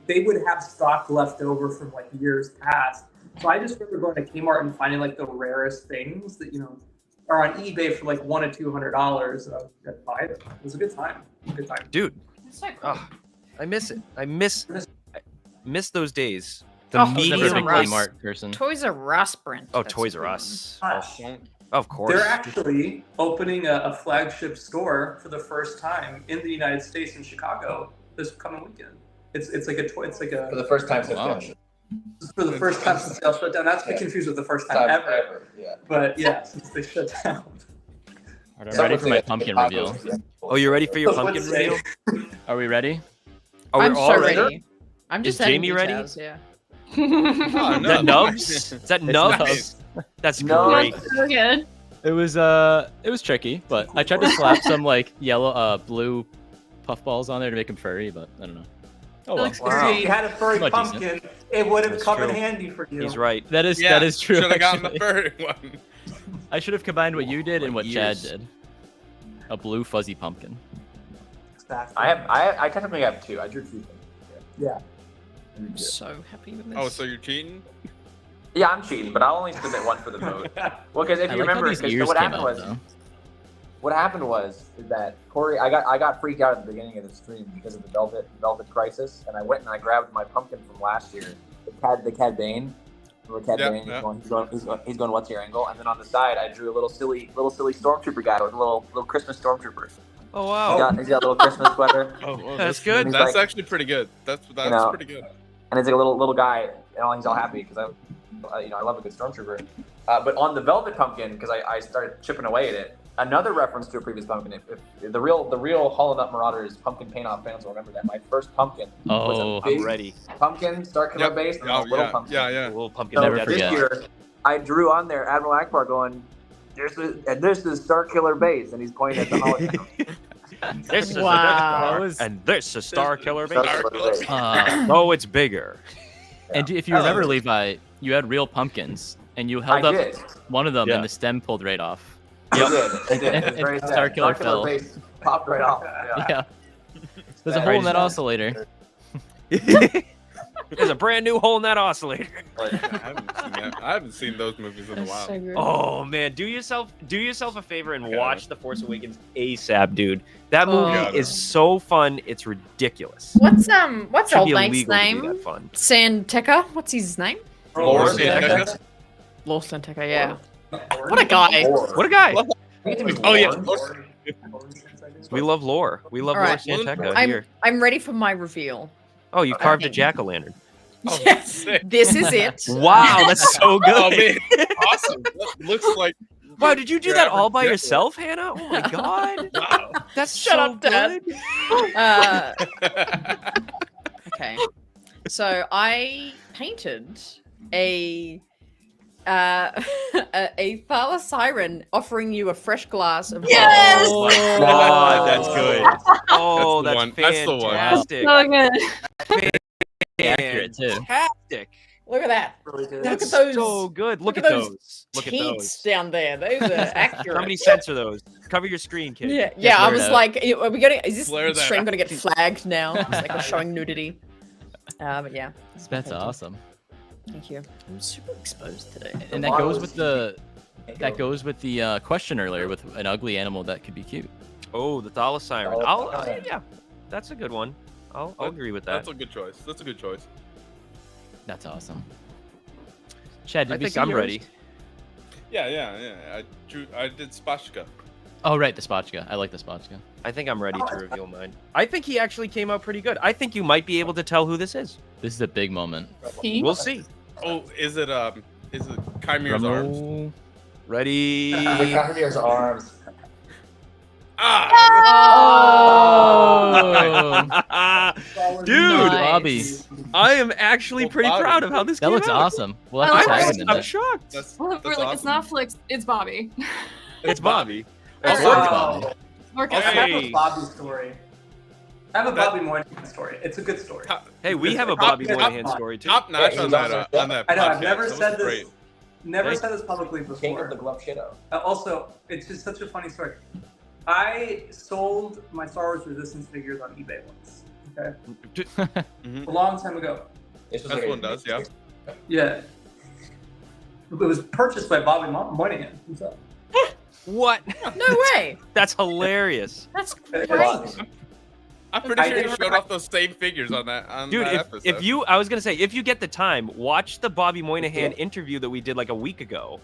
they would have stock left over from like years past. So I just remember going to Kmart and finding like the rarest things that are on eBay for like $100 to $200, and I would buy them. It was a good time. Good time. Dude, That's so cool. oh, I miss it. I miss those days. The Oh, I was never a medium big Medium price. Kmart person. Toys R Us, Brent. Oh, That's Toys a R good Us. Ah. Oh, of course. They're actually opening a flagship store for the first time in the United States in Chicago this coming weekend. It's like a For the first time since Wow. then. for the first time since they all shut down. Not to be confused with the first time ever, Yeah. but yeah, since they shut down. All right, I'm ready for my pumpkin reveal. Oh, you ready for your So pumpkin let's say- reveal? Are we ready? Are we I'm all so ready? ready. I'm just Is adding Jamie ready? details, Yeah. Oh, Is that no. Nubs? Is that Nubs? Nice. That's No. great. So good. It was tricky, but I tried to slap some like yellow, blue puffballs on there to make them furry, but I don't know. Oh well. Looks If great. you had a furry Not decent. pumpkin, it would have That's come in true. handy for you. He's right. That is Yeah, true. Should have gotten the actually. furry one. I should have combined what you did and what Years. Chad did. A blue fuzzy pumpkin. Exactly. I technically have two. I drew two. Yeah. I'm so happy with this. Oh, so you're cheating? Yeah, I'm cheating, but I'll only submit one for the vote. Well, because if I you like how remember, these 'cause ears what came happened out, was though. is that Corey, I got freaked out at the beginning of the stream because of the Velvet Crisis, and I went and I grabbed my pumpkin from last year, the Cad Bane. Remember Cad Yeah, Bane? yeah. He's going. What's your angle? And then on the side, I drew a little silly stormtrooper guy with a little Christmas stormtrooper. Oh He's wow. got a little Christmas sweater, Oh, well, That's good. He's That's like- actually pretty good. That's know, pretty good. and it's like a little guy, and he's all happy because I love a good stormtrooper. But on the velvet pumpkin, because I started chipping away at it. Another reference to a previous pumpkin. If the real Hollow Nut Marauders pumpkin paint off fans will remember that my first pumpkin was Oh, a big I'm ready. pumpkin Star Killer Yep. base and Oh, a little yeah, pumpkin. yeah, A yeah. little pumpkin. So Never death this forget. year, I drew on there Admiral Akbar going, "This is Star Killer base," and he's pointing at the hologram. This is Wow. That was- and this is Star Killer Star Base. Killer base. Oh, it's bigger. And if you remember, Levi, you had real pumpkins, and you held I up did. one of them, Yeah. and the stem pulled right off. I did. It And was very sad. Star Killer fell. base popped right off. Yeah. Yeah. There's a Right, hole in right. that oscillator. There's a brand new hole in that oscillator. I haven't seen those movies in a That's while. so good. Oh man, do yourself a favor and watch The Force Awakens ASAP, dude. That movie Oh. is so fun. It's ridiculous. What's Should old be mate's illegal to be name? that fun. Santeca? What's his name? Lord Santeca. Santeca. Law Santeca, yeah. What a guy. Lord. What a guy. I think it's Oh, yeah. Lord. We love lore. We love All Lord right. Santeca here. I'm ready for my reveal. Oh, you carved a Okay. jack-o'-lantern. Oh, Yes, sick. this is it. Wow, that's so Oh good. man, awesome. Looks like Wow, did you do Your that all average by jet yourself, Hannah? Oh my god. Wow. That's Shut so up, Dad. good. Okay. So I painted a a Thala Siren offering you a fresh glass of Yes! Oh my god, that's good. Oh, That's that's, the one. That's the one. fantastic. So good. Accurate, too. Fantastic. Look at that. Really good. That's at those- so good. Look, look at at those those. Look at Teats those. down there. Those are accurate. Somebody censor those. Cover your screen, kid. Yeah, yeah. I blur it was out. like, are we gonna? Is this Blur that stream out. gonna get flagged now? It's like we're showing nudity. But yeah, That's awesome. thank you. I'm super exposed today. And that goes with the question earlier with an ugly animal that could be cute. Oh, the Thala Siren. Yeah, that's a good one. I'll agree with that. That's a good choice. That's a good choice. That's awesome. Chad, did I we think see I'm yours? ready. Yeah. I did Spashka. Oh, right, the Spotchka. I like the Spotchka. I think I'm ready to reveal mine. I think he actually came out pretty good. I think you might be able to tell who this is. This is a big moment. He? We'll see. Oh, is it Chimere's Drum arms? roll. Ready? The Chimere's arms. Ah! Oh, Dude, Nice. Bobby. I am actually Well, pretty Bobby. proud of how this That came looks out. awesome. We'll have to I tag like him in I'm that. shocked. That's Well, we're like, it's awesome. not Flix, it's Bobby. It's Bobby. It's Or- Bobby. Work I it have Hey. a Bobby story. I have a That- Bobby Moynihan story. It's a good story. Hey, we have a Top- Bobby top- Moynihan story too. Top notch Yeah, on he's that also- on that I know. podcast. I've never That was said this. great. Never Hey. said this publicly King of the before. glove shadow. Also, it's just such a funny story. I sold my Star Wars Resistance figures on eBay once. Okay, a long time ago. This was That's like one does, yeah. Yeah. It was purchased by Bobby Moynihan himself. What? No way. That's hilarious. That's It great. was. I'm pretty I sure you didn't- showed off those same figures on that Dude, that if episode. you, I was gonna say, if you get the time, watch the Bobby Moynihan interview that we did like a week ago.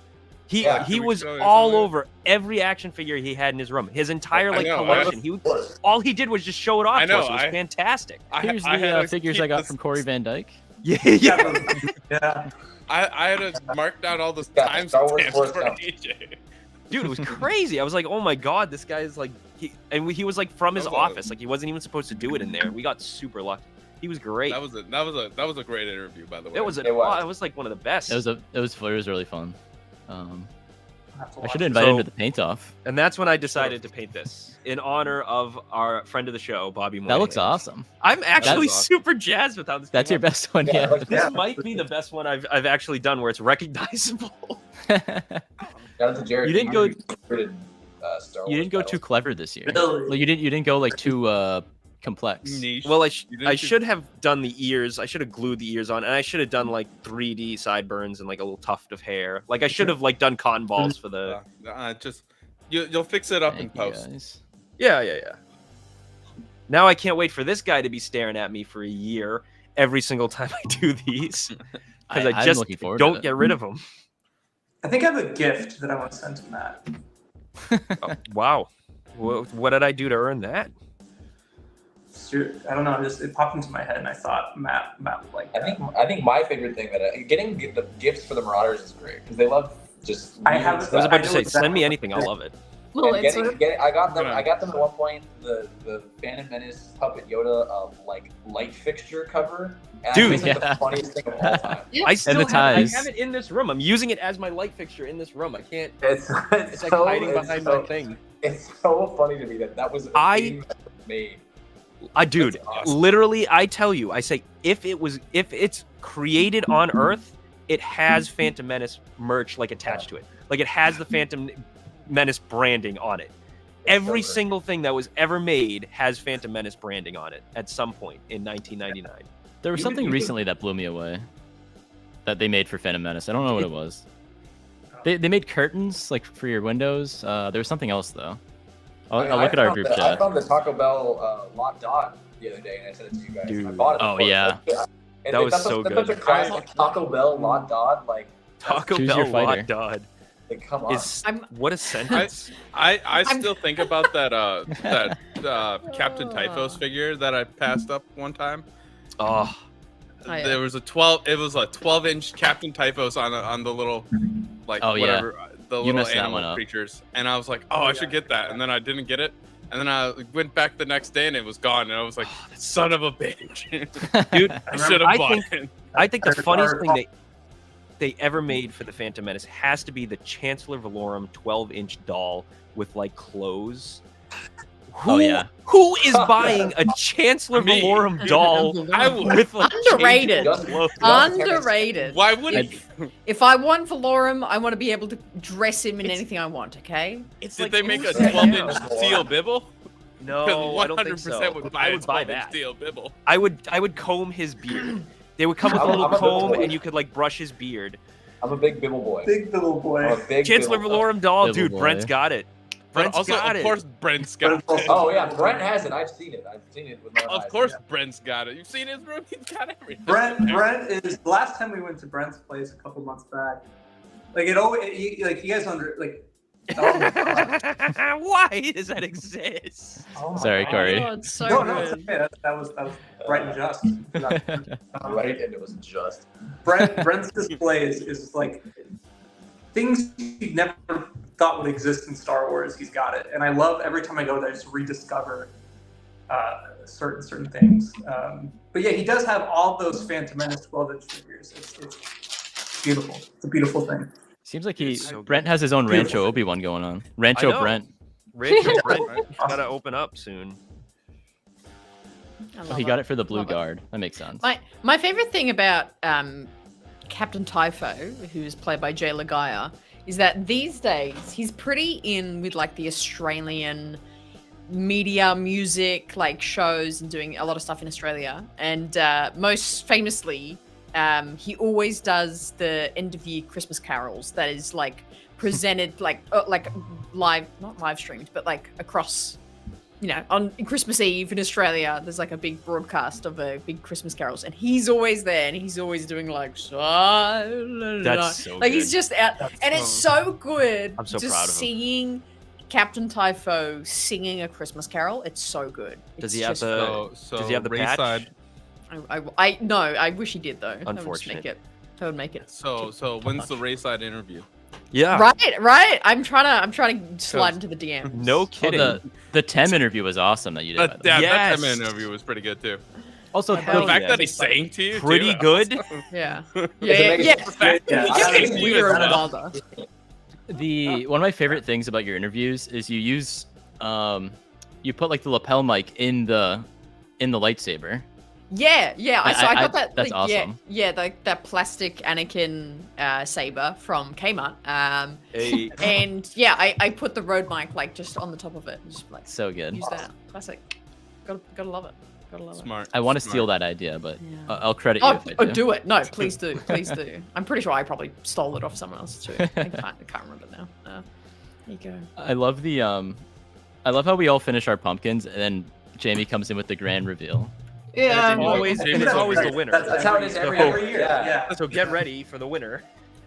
He Yeah, he 2 weeks was ago or all something. over every action figure he had in his room. His entire I like know, collection. He all he did was just show it off I to know, us. It was fantastic. Here's I the had to figures keep I got this- from Corey Van Dyke. Yeah, Yeah. yeah. but- yeah. I had to mark down all the Yeah, time Star Wars stamps Force for Gump. DJ. Dude, it was crazy. I was like, oh my god, this guy is like, he was like from his That was a- office. Like he wasn't even supposed to do it in there. We got super lucky. He was great. That was a great interview, by the way. It was like one of the best. It was really fun. I'll have to I watch should have it. invited him So- to the paint off. And that's when I decided to paint this in honor of our friend of the show, Bobby Moynihan. That looks awesome. I'm actually That's awesome. super jazzed with how this. That's came your out. best one Yeah, yet. like- This might be the best one I've actually done where it's recognizable. Shout out to Jared. You didn't go- Recruited, Star You didn't go Wars too clever this year. Really? Like, you didn't go like too complex. Niche. Well, I You didn't do- should have done the ears. I should have glued the ears on, and I should have done like 3D sideburns and like a little tuft of hair. Like I should have like done cotton balls for the. just you'll fix it up in Thank you, post. guys. Yeah. Now I can't wait for this guy to be staring at me for a year every single time I do these because I I'm just looking forward to don't it. get rid of them. I think I have a gift that I want to send to Matt. Oh, wow, what did I do to earn that? I don't know. Just it popped into my head, and I thought Matt would like that. I think my favorite thing that getting the gifts for the Marauders is great because they love just. I weird have- I was stuff. about I to know say, exactly send me what anything, I'll love it. Little And insert. I got them. Yeah. I got them at one point. The Phantom Menace puppet Yoda like light fixture cover. And Dude, I think it's yeah. the funniest thing of all time. I still the have, I ties. have it in this room. I'm using it as my light fixture in this room. I can't. It's It's like so- hiding it's behind so- my thing. It's so funny to me that was a I- thing that was made. Dude, That's awesome. literally, I tell you, I say, if it's created on Earth, it has Phantom Menace merch like attached to it. Like it has the Phantom Menace branding on it. Every So great. single thing that was ever made has Phantom Menace branding on it at some point in 1999. There was You- something you- recently that blew me away that they made for Phantom Menace. I don't know what it was. They made curtains like for your windows. There was something else though. I'll look at our group I chat. found the Taco Bell lot dot the other day, and I sent it to you guys. Dude. I bought it. Oh, before. yeah. And That was that's so that's good. Such a classic Taco Bell lot dot. Like, Taco Choose your Bell fighter. Lot Dod come on. is I'm- what a sentence. I still think about that Captain Typhos figure that I passed up one time. Oh, Oh, yeah. There was a 12. It was a 12-inch Captain Typhos on the little, like Oh, yeah. whatever, the You little messed that one animal up. creatures, and I was like, oh, I should get that, and then I didn't get it, and then I went back the next day and it was gone, and I was like, son of a bitch, Dude, I should have I bought think- it. I think the Or- funniest or- thing they ever made for the Phantom Menace has to be the Chancellor Valorum 12-inch doll with like clothes. Oh, yeah. Who is buying a Chancellor Me. Valorum doll I would. with like Underrated. changeable clothes? Underrated. Why wouldn't? If I want Valorum, I want to be able to dress him in anything I want. Okay. It's Did like they make a insane. 12-inch steel bibble? No, I don't think so. 100% would buy I a would buy 12-inch that. steel bibble. I would comb his beard. They would come with a I'm little a bibble comb, boy. and you could like brush his beard. I'm a big bibble boy. Big little boy. I'm a big Chancellor bibble boy. Valorum doll, Bibble dude. boy. Brent's got it. But Brent's also, got of it. course, Brent's But got it's also- it. Oh yeah, Brent has it. I've seen it. I've seen it with my eyes. Of course, yeah. Brent's got it. You've seen his room. He's got everything. Brent is the last time we went to Brent's place a couple months back. Like it always, like you guys oh my God. Why does that exist? Oh my Sorry, God. Corey. Oh, it's so No, it's good. okay. That was right and just. Right, and it was just. Brent's display is like things you never thought would exist in Star Wars. He's got it, and I love every time I go there, I just rediscover certain things. But yeah, he does have all those Phantom Menace 12-inch figures. It's beautiful. It's a beautiful thing. Seems like It's so Brent has his own Rancho Obi-Wan going on. Rancho know. Brent. Rancho Brent gotta open up soon. I Oh, love he got it for the blue Love it. guard. That makes sense. My favorite thing about Captain Typho, who's played by Jay Lagaya, is that these days he's pretty in with like the Australian media, music, like shows, and doing a lot of stuff in Australia. And most famously, he always does the end of year Christmas carols that is like presented like live, not live streamed, but like across. You know, on Christmas Eve in Australia, there's like a big broadcast of a big Christmas carols, and he's always there, and he's always doing like, That's so like he's good. just out, and it's so good. I'm so just proud of him. seeing Captain Typho singing a Christmas carol. It's so good. Does It's he have just- the- So Does he have the race patch? side. I no, I wish he did though. That would just Unfortunate. make it. That would make it. So when's the race side interview? Yeah. Right. I'm trying to slide into the DM. No Oh, kidding. the Tem interview was awesome that you did. by the way. Yeah, Yes. that Tim interview was pretty good too. Also, The The Hell fact yeah. that he sang to you, Pretty too, good. Yeah. Does it Yeah. make Yeah. it- fact Yeah, that he I- sang to you Weirder as and well. wilder. one of my favorite things about your interviews is you use you put like the lapel mic in the lightsaber. Yeah. So I got that. that's like, awesome. Yeah, that plastic Anakin saber from Kmart. Hey, And yeah, I put the road mic like just on the top of it. Just like So good. use that. Classic. Gotta love it. Gotta love it. Smart. I want to smart. steal that idea, but Yeah. I'll credit you Oh, if I do. do it. No, please do. Please do. I'm pretty sure I probably stole it off someone else too. I can't remember now. There you go. I love the I love how we all finish our pumpkins and then Jamie comes in with the grand reveal. Yeah. always, and it's always the winner. That's how it is every year. Yeah. So get ready for the winner.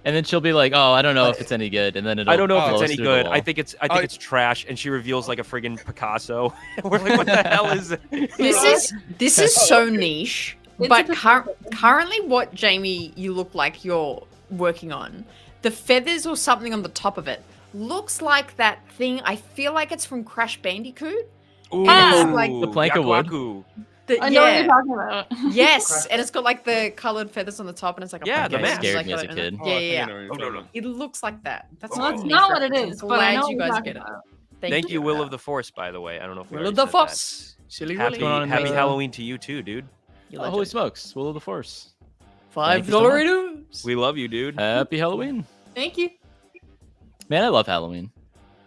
And then she'll be like, "Oh, I don't know if it's any good." And then it'll I don't know if blow it's us any through the good. wall. I think it's trash, and she reveals like a friggin' Picasso. We're like, what the hell is it? This is so niche. It's But a currently, what Jamie you look like you're working on, the feathers or something on the top of it looks like that thing. I feel like it's from Crash Bandicoot. Ooh, it's like- The plank of wood. Yaku-waku. I know what you're talking about. Yes, and it's got like the colored feathers on the top, and it's like a Yeah, the pumpkin. mask. It's Scared like me as a kid. Yeah, yeah. Oh, Oh, no. It looks like that. That's Well, a that's niche not what it reference. is, I'm but I glad know you what you're guys talking get it. about. Thank you, Will of the Force, by the way. I don't know if we Will of already the said that. Force. Silly Happy, Willy. going on in happy the- Halloween to you too, dude. You Oh, legend. holy smokes! Will of the Force. $5 Thank you so much. Doritos. We love you, dude. Happy Halloween, Thank you. man! I love Halloween.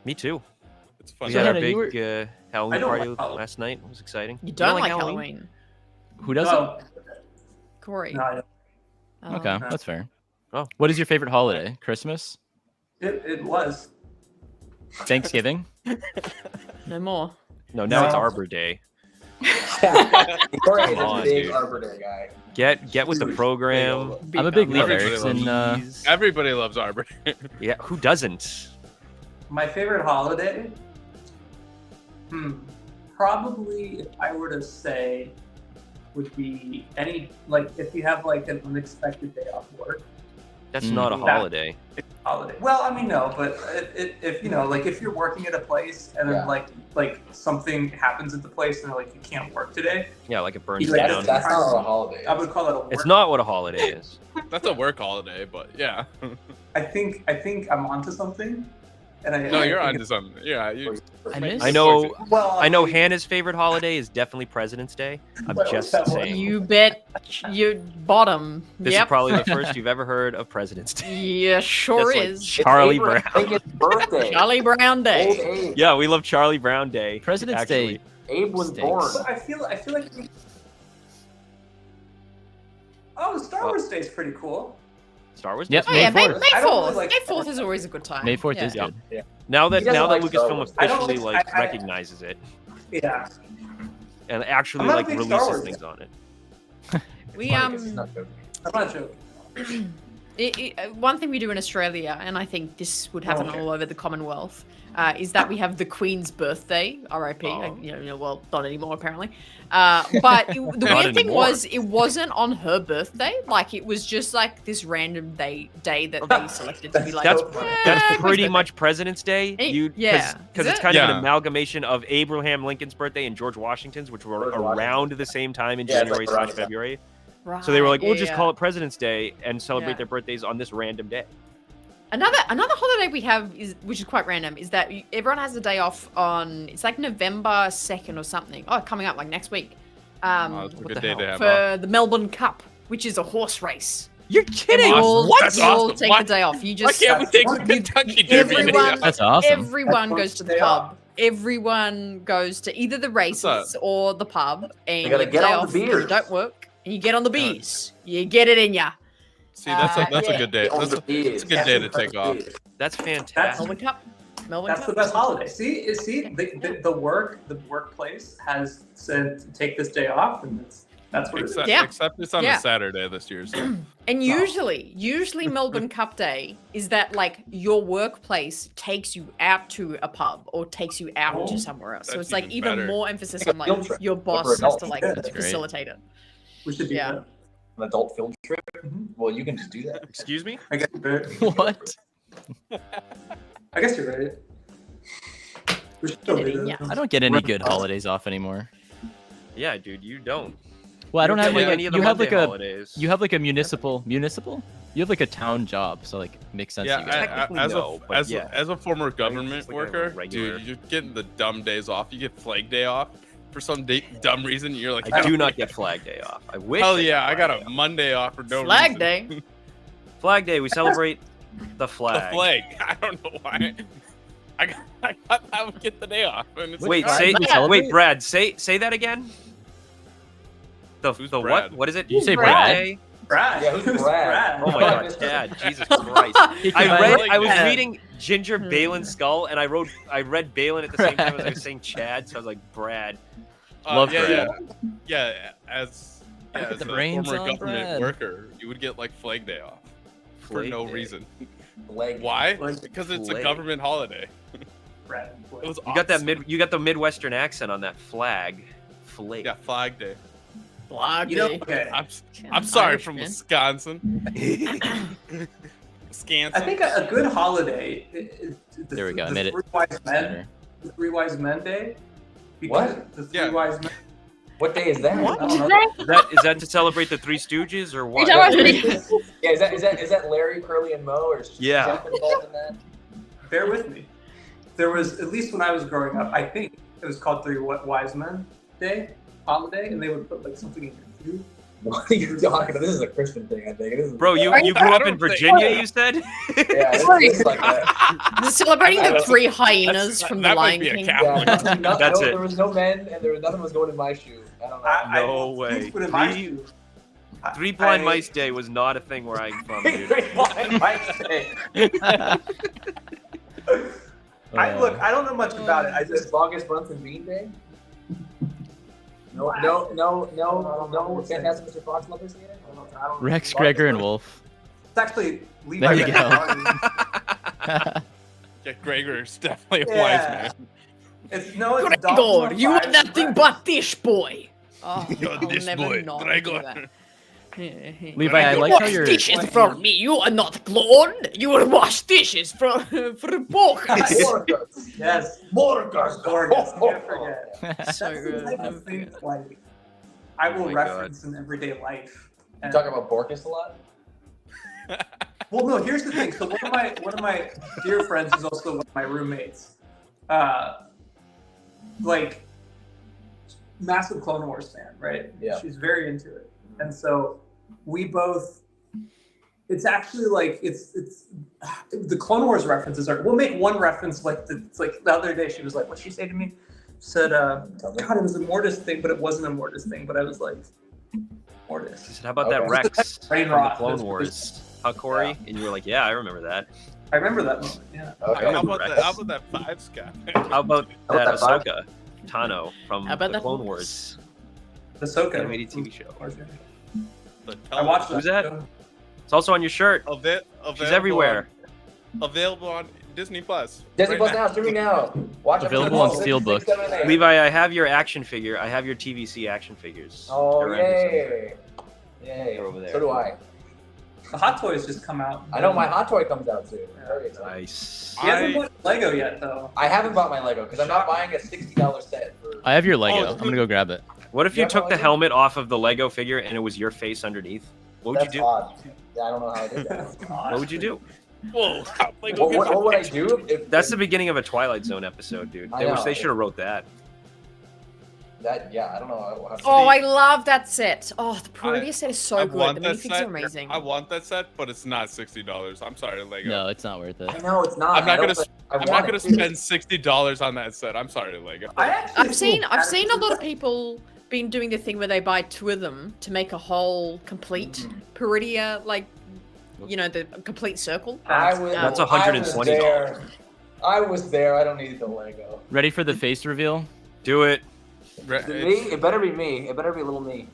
Me too. It's We fun. So had our Hannah, you big I Halloween don't party like Halloween. last night. It was exciting. You don't like Halloween, Who doesn't? No, Corey. no, I don't. Oh. Okay, no. that's fair. Oh. What is your favorite holiday? Christmas? It was. Thanksgiving? No more. No, now it's No. Arbor Day. Corey is Come on, a big dude. Arbor Day guy. Get with the program. I'm a big Big Leaf Everybody Erikson. loves Everybody loves Arbor. Yeah, who doesn't? My favorite holiday? Probably, if I were to say, would be any, like, if you have, like, an unexpected day off work, That's Mm. not a That- holiday. Holiday. Well, I mean, no, but if you know, like if you're working at a place and then Yeah. like something happens at the place and they're like you can't work today, Yeah, like it burns Like, down. That's not a holiday. I would call that a work. It's not what a holiday is. That's a work holiday, but yeah. I think I'm onto something, and I No, you're I think onto something. Yeah, you. I miss- I know. it's- Well, I know Hannah's favorite holiday is definitely President's Day. I'm Well, just that one- saying. You bet you bottom. This Yep. is probably the first you've ever heard of President's Day. Yeah, sure That's like is. Charlie Abraham Brown. Lincoln's birthday. Charlie Brown Old Day. Abe. Yeah, we love Charlie Brown Day. President's actually. Day. Abe was Steaks. born. But I feel like. Oh, Star Well- Wars Day is pretty cool. Star Wars. Yep. Day? Oh yeah, May, May May 4th. I don't 4th. really like May Star 4th Wars. is always a good time. May 4th yeah. is good. Now that He doesn't like Star Lucasfilm Wars. I don't officially like- like I- recognizes it Yeah. and actually I'm not a like big Star releases Wars things on it. We He's not joking. I'm not joking. one thing we do in Australia, and I think this would happen Okay. all over the Commonwealth, is that we have the Queen's birthday, R.I.P. Oh. Well, not anymore apparently. But the Not weird thing anymore. was, it wasn't on her birthday. Like it was just like this random day that they selected to be like. That's so- that's "Eh, pretty Queen's much President's Day. Eh, You yeah. because Is it's it? kind of an Yeah. amalgamation of Abraham Lincoln's birthday and George Washington's, which were George Washington. around the same time in Yeah, it's like January around / February. Right, So they were like, we'll yeah, just yeah. call it President's Day and celebrate Yeah. their birthdays on this random day. Another holiday we have is, which is quite random, is that everyone has a day off on, it's like November 2nd or something. Oh, coming up like next week. Oh, that's a What good the day hell? to have For the Melbourne Cup, which is a horse race. You're And kidding! we all, That's we all awesome. take Why- the day off. You Why just can't we take the Kentucky Derby? everyone- That's awesome. everyone That's goes to the day pub. off. Everyone goes to either the races or the pub, and You gotta you get day on the off, and you beers. don't work, and you get on the beers. You get it in ya. See, that's Yeah. a good day. On That's the a beers. good day to take off. That's fantastic. Melbourne Cup. Melbourne That's Cup. the best holiday. See, the workplace has said to take this day off, and that's what it is. Except, Yeah. except it's on Yeah. a Saturday this year. So. And usually Melbourne Cup Day is that like your workplace takes you out to a pub or takes you out to somewhere else. So That's it's like even even better. more emphasis Like on a field like trip, your but boss for has to adults. like That's great. facilitate it. We should do Yeah. that. An adult field trip. Mhm. Well, you can just do that. Excuse me? I guess you're right. What? I guess you're right. We should still Get it do in that. ya. I don't get any good holidays off anymore. Yeah, dude, you don't. Well, I don't have get like any of the you have Monday like a holidays. you have like a municipal. You have like a town job, so like makes sense. Yeah, you guys. Technically as no, a but as, yeah. as a former government just like a worker, regular- dude, you're getting the dumb days off. You get Flag Day off for some dumb reason. You're like, I do not get Flag Day off. I wish. Hell I yeah, I Flag got Day a off. Monday off for no Flag reason. Day. Flag Day. We celebrate the The flag. flag. I don't know why. I would get the day off. And it's Wait, like, say we celebrate? wait, Brad. Say that again. Who's The Brad? what? What is it? You say Brad? Day? Brad. Yeah, who's Brad? Oh my I god, missed Dad, it. Jesus Christ! He I came out read. like I was that. reading Ginger Balin's skull, and I read Balin at the same time as I was saying Chad, so I was like Brad. Love yeah, Brad. yeah, as The a brains former on government Brad. worker, you would get like Flag Day off for Flag no Day. reason. Leg. Why? Like Because it's a flag. government holiday. Brad. It was You got that awesome. you got the Midwestern accent on that flag. Flag. Yeah, Flag Day. Flag You know, Day. okay. I'm sorry, Irish, from man. Wisconsin. I Wisconsin. think a good holiday is the, There we go, I the made it Three Wise Men. Better. The Three Wise Men Day. What? The Three Yeah. Wise Men. What day is that? I What don't did know. you say? Is that to celebrate the Three Stooges or Are you what? talking about Yeah, is that Larry, Curly, and Moe, or is Yeah. Jeff involved in that? Bear with me. There was, at least when I was growing up, I think it was called Three Wise Men Day holiday, and they would put like something in your food. What are you talking about? This is a Christian thing, I think. This is, Bro, you Are you- grew I up in don't think- Virginia, you said? Yeah, it's like that. Celebrating the That's- three hyenas from the that Lion might be a King. Catholic. Yeah, That's it. There was no men, and there was none of them was going in my shoe. I don't know. I No don't way. think put in my Three- shoe. Three Blind I- Mice Day was not a thing where I'm from, dude. Three Blind Mice Day. Look, I don't know much about it. I Is this just longest month in Bean Day? No, Wow. no, Fantastic Mr. Fox lovers here? I don't Rex, longest Gregor, and month. Wolf. It's actually Levi. There you Martin. Yeah, Gregor's definitely a Yeah. wise man. It's Dog Gregor, Number you are Five, nothing Rex. but this boy. Oh, You're I'll this never boy, not do Gregor. that. Levi, I like how you're. dishes from me. You are not clone. You will wash dishes from Borkas. Yes. Morgas. Gorgeous. Can't forget. So That's the good. type of thing, like, I will my reference in everyday life. You And- talk about Borkus a lot? Well, no. Here's the thing. So one of my dear friends is also one of my roommates. Like, massive Clone Wars fan, right? Yeah. She's very into it, and so we both. It's actually like it's the Clone Wars references are. We'll make one reference like the other day. She was like, "What'd she say to me?" Said, "God, it was a Mortis thing, but it wasn't a Mortis thing." But I was like, "Mortis." He said, how about that Okay. Rex Brain from the rot. Clone Wars? Huh, Corey? And you were like, yeah, I remember that. I remember that moment. Yeah. Okay. How remember about Rex. how about that five Scott? How about How that about that Ahsoka Tano from How about the that? Clone Wars The Ahsoka animated TV show? I watched that. Who's that? It's also on your shirt. She's everywhere. Available on Disney Plus. Disney right Plus now. now, streaming now. Watch Available on episode Steelbook. 6, 7, and 8. Levi, I have your action figure. I have your TVC action figures. Oh, They're around here yay. somewhere. Yay. They're over there. So do I. The Hot Toys just come out. I know my Hot Toy comes out soon. Very excited. Nice. He hasn't bought Lego yet, though. I haven't bought my Lego because I'm not buying a $60 set. For... I have your Lego. Oh, I'm gonna go grab it. What if you Yeah, took the Lego? helmet off of the Lego figure and it was your face underneath? What would That's you do? odd. Yeah, I don't know how I did that. What would you do? Whoa! What would I do? If, That's the beginning of a Twilight Zone episode, dude. I They wish know. they should have wrote that. that. Yeah, I don't know. How to Oh, I love that set. Oh, the Prometheus set is so I good. want The that minifigs set. are amazing. I want that set, but it's not $60. I'm sorry, Lego. No, it's not worth it. I know it's not. I'm not I gonna. don't- I I'm want not gonna it, too. spend $60 on that set. I'm sorry, Lego. I actually I've seen a lot of people been doing the thing where they buy two of them to make a whole complete Mhm. Peridia, like, you know, the complete circle. I was, That's I $120. was there. I was there. I don't need the Lego. Ready for the face reveal? Do it. Me? It better be me. It better be little me.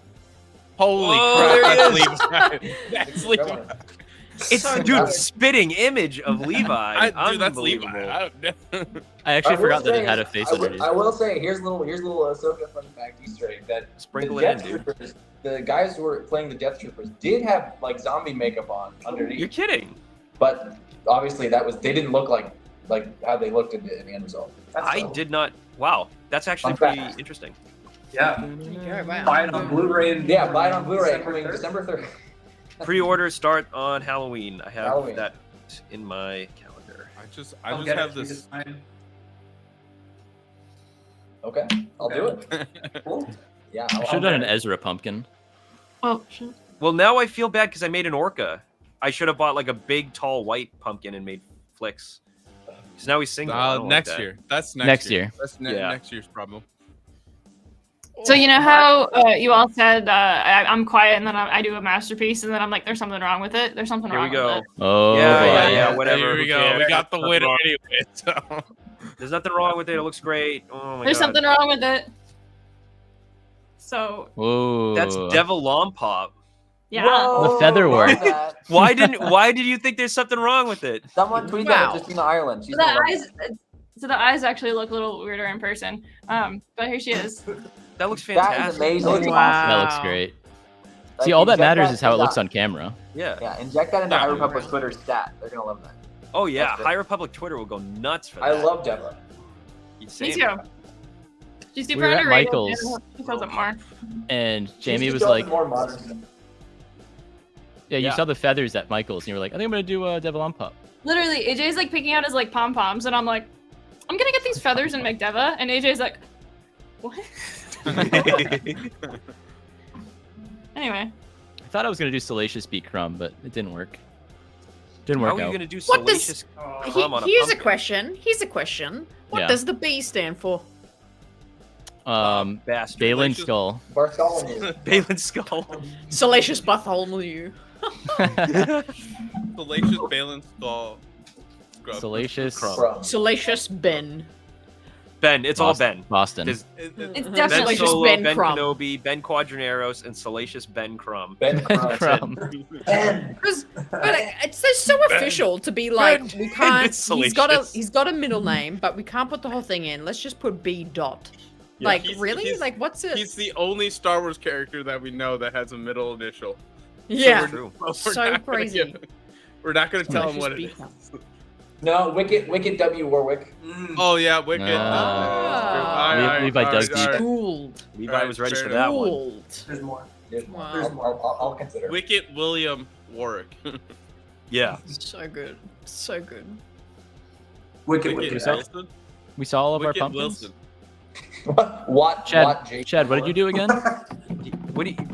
Holy Whoa, there crap! he is. That's Levi. That's Come Levi. on. It's So dude, good. spitting image of Levi. Dude, that's Levi. Unbelievable. I don't know. I actually I will forgot that it say- had a face I will- underneath. I will say, here's little Ahsoka fun fact Easter egg that Sprinkle the it in, Death dude. Troopers, the guys who were playing the Death Troopers did have like zombie makeup on underneath, You're kidding. but obviously they didn't look like how they looked in the end result. I did not. Wow, that's actually Fun pretty fact. interesting. Yeah. Wow. Buy it on Blu-ray. And Yeah, buy it on Blu-ray December coming 3rd. December 3rd. Pre-orders start on Halloween. I have Halloween. that in my calendar. I just I'll have get it. this. It's fine. Okay, I'll do it. Cool. Yeah, I should have done an Ezra pumpkin. Well, shit. Well, now I feel bad because I made an orca. I should have bought like a big, tall, white pumpkin and made flicks. Because now he's single. I don't like Next that. year. That's Next year. That's Yeah. next year's problem. So you know how you all said I'm quiet and then I do a masterpiece and then I'm like, there's something wrong with it. There's something Here wrong we go. with it. Oh, Yeah, boy. yeah, yeah, whatever. Here we who go. cares? We got the Nothing winner wrong. anyway. So. There's nothing wrong with it. It looks great. Oh my There's god. something wrong with it. So Whoa. That's Devil Lompop. yeah. The feather love work. that. Why did you think there's something wrong with it? Someone tweet Wow. that at Justina Ireland. She's So the gonna love eyes, that. so the eyes actually look a little weirder in person. But here she is. That looks That fantastic. is amazing. Wow. Awesome. That looks great. Like, See, all that inject matters is how it into- looks on camera. Yeah. Yeah, inject that into Yeah. High Republic Twitter stat. They're gonna love that. Oh yeah. That's great. High Republic Twitter will go nuts for that. I love Devla. You Me say too. it. She's We super were at underrated. Michael's. and She tells it more. And Jamie She's was just like, more modern stuff. yeah, you Yeah. saw the feathers at Michael's, and you were like, I think I'm going to do a Devil on Pup. Literally, AJ's like picking out his like pom poms, and I'm like, I'm gonna get these feathers and make Deva, and AJ's like, what? Anyway, I thought I was going to do Salacious Beat Crumb, but it didn't work. Didn't How work are you out. gonna do What does- salacious Oh, crumb on a Here's a pumpkin? question. Here's a question. What Yeah. does the B stand for? Bastard. Balin Salacious- Skull. Bartholomew. Balin skull. Salacious Bartholomew. Salacious Balin Skull. Scrub. Salacious Crumb. Salacious Ben. Ben. It's all Ben. Boston. There's it's Ben definitely Salacious Solo, Ben Ben Crumb. Kenobi, Ben Quadraneros, and Salacious Ben Crumb. Ben Crumb. Crumb. Ben. But it's so official to be like we can't. It's He's salacious. got a middle name, but we can't put the whole thing in. Let's just put B dot. Yeah, Like he's- really? he's- Like what's it? He's the only Star Wars character that we know that has a middle initial. Yeah. True. We're So not gonna crazy. we're not gonna tell him Just what it be is. calm. No, Wicked W Warwick. Oh yeah, Wicked. Ah. Levi dug deep. Schooled. Levi Alright, was ready fair for enough. that one. Schooled. There's more. There's more. Wow. I'll consider. Wicked William Warwick. Yeah. So good. So good. Wicked. Wicked Wicked. Wilson. We saw all of our Wicked pumpkins. Wilson. What? Chad, what did you do again?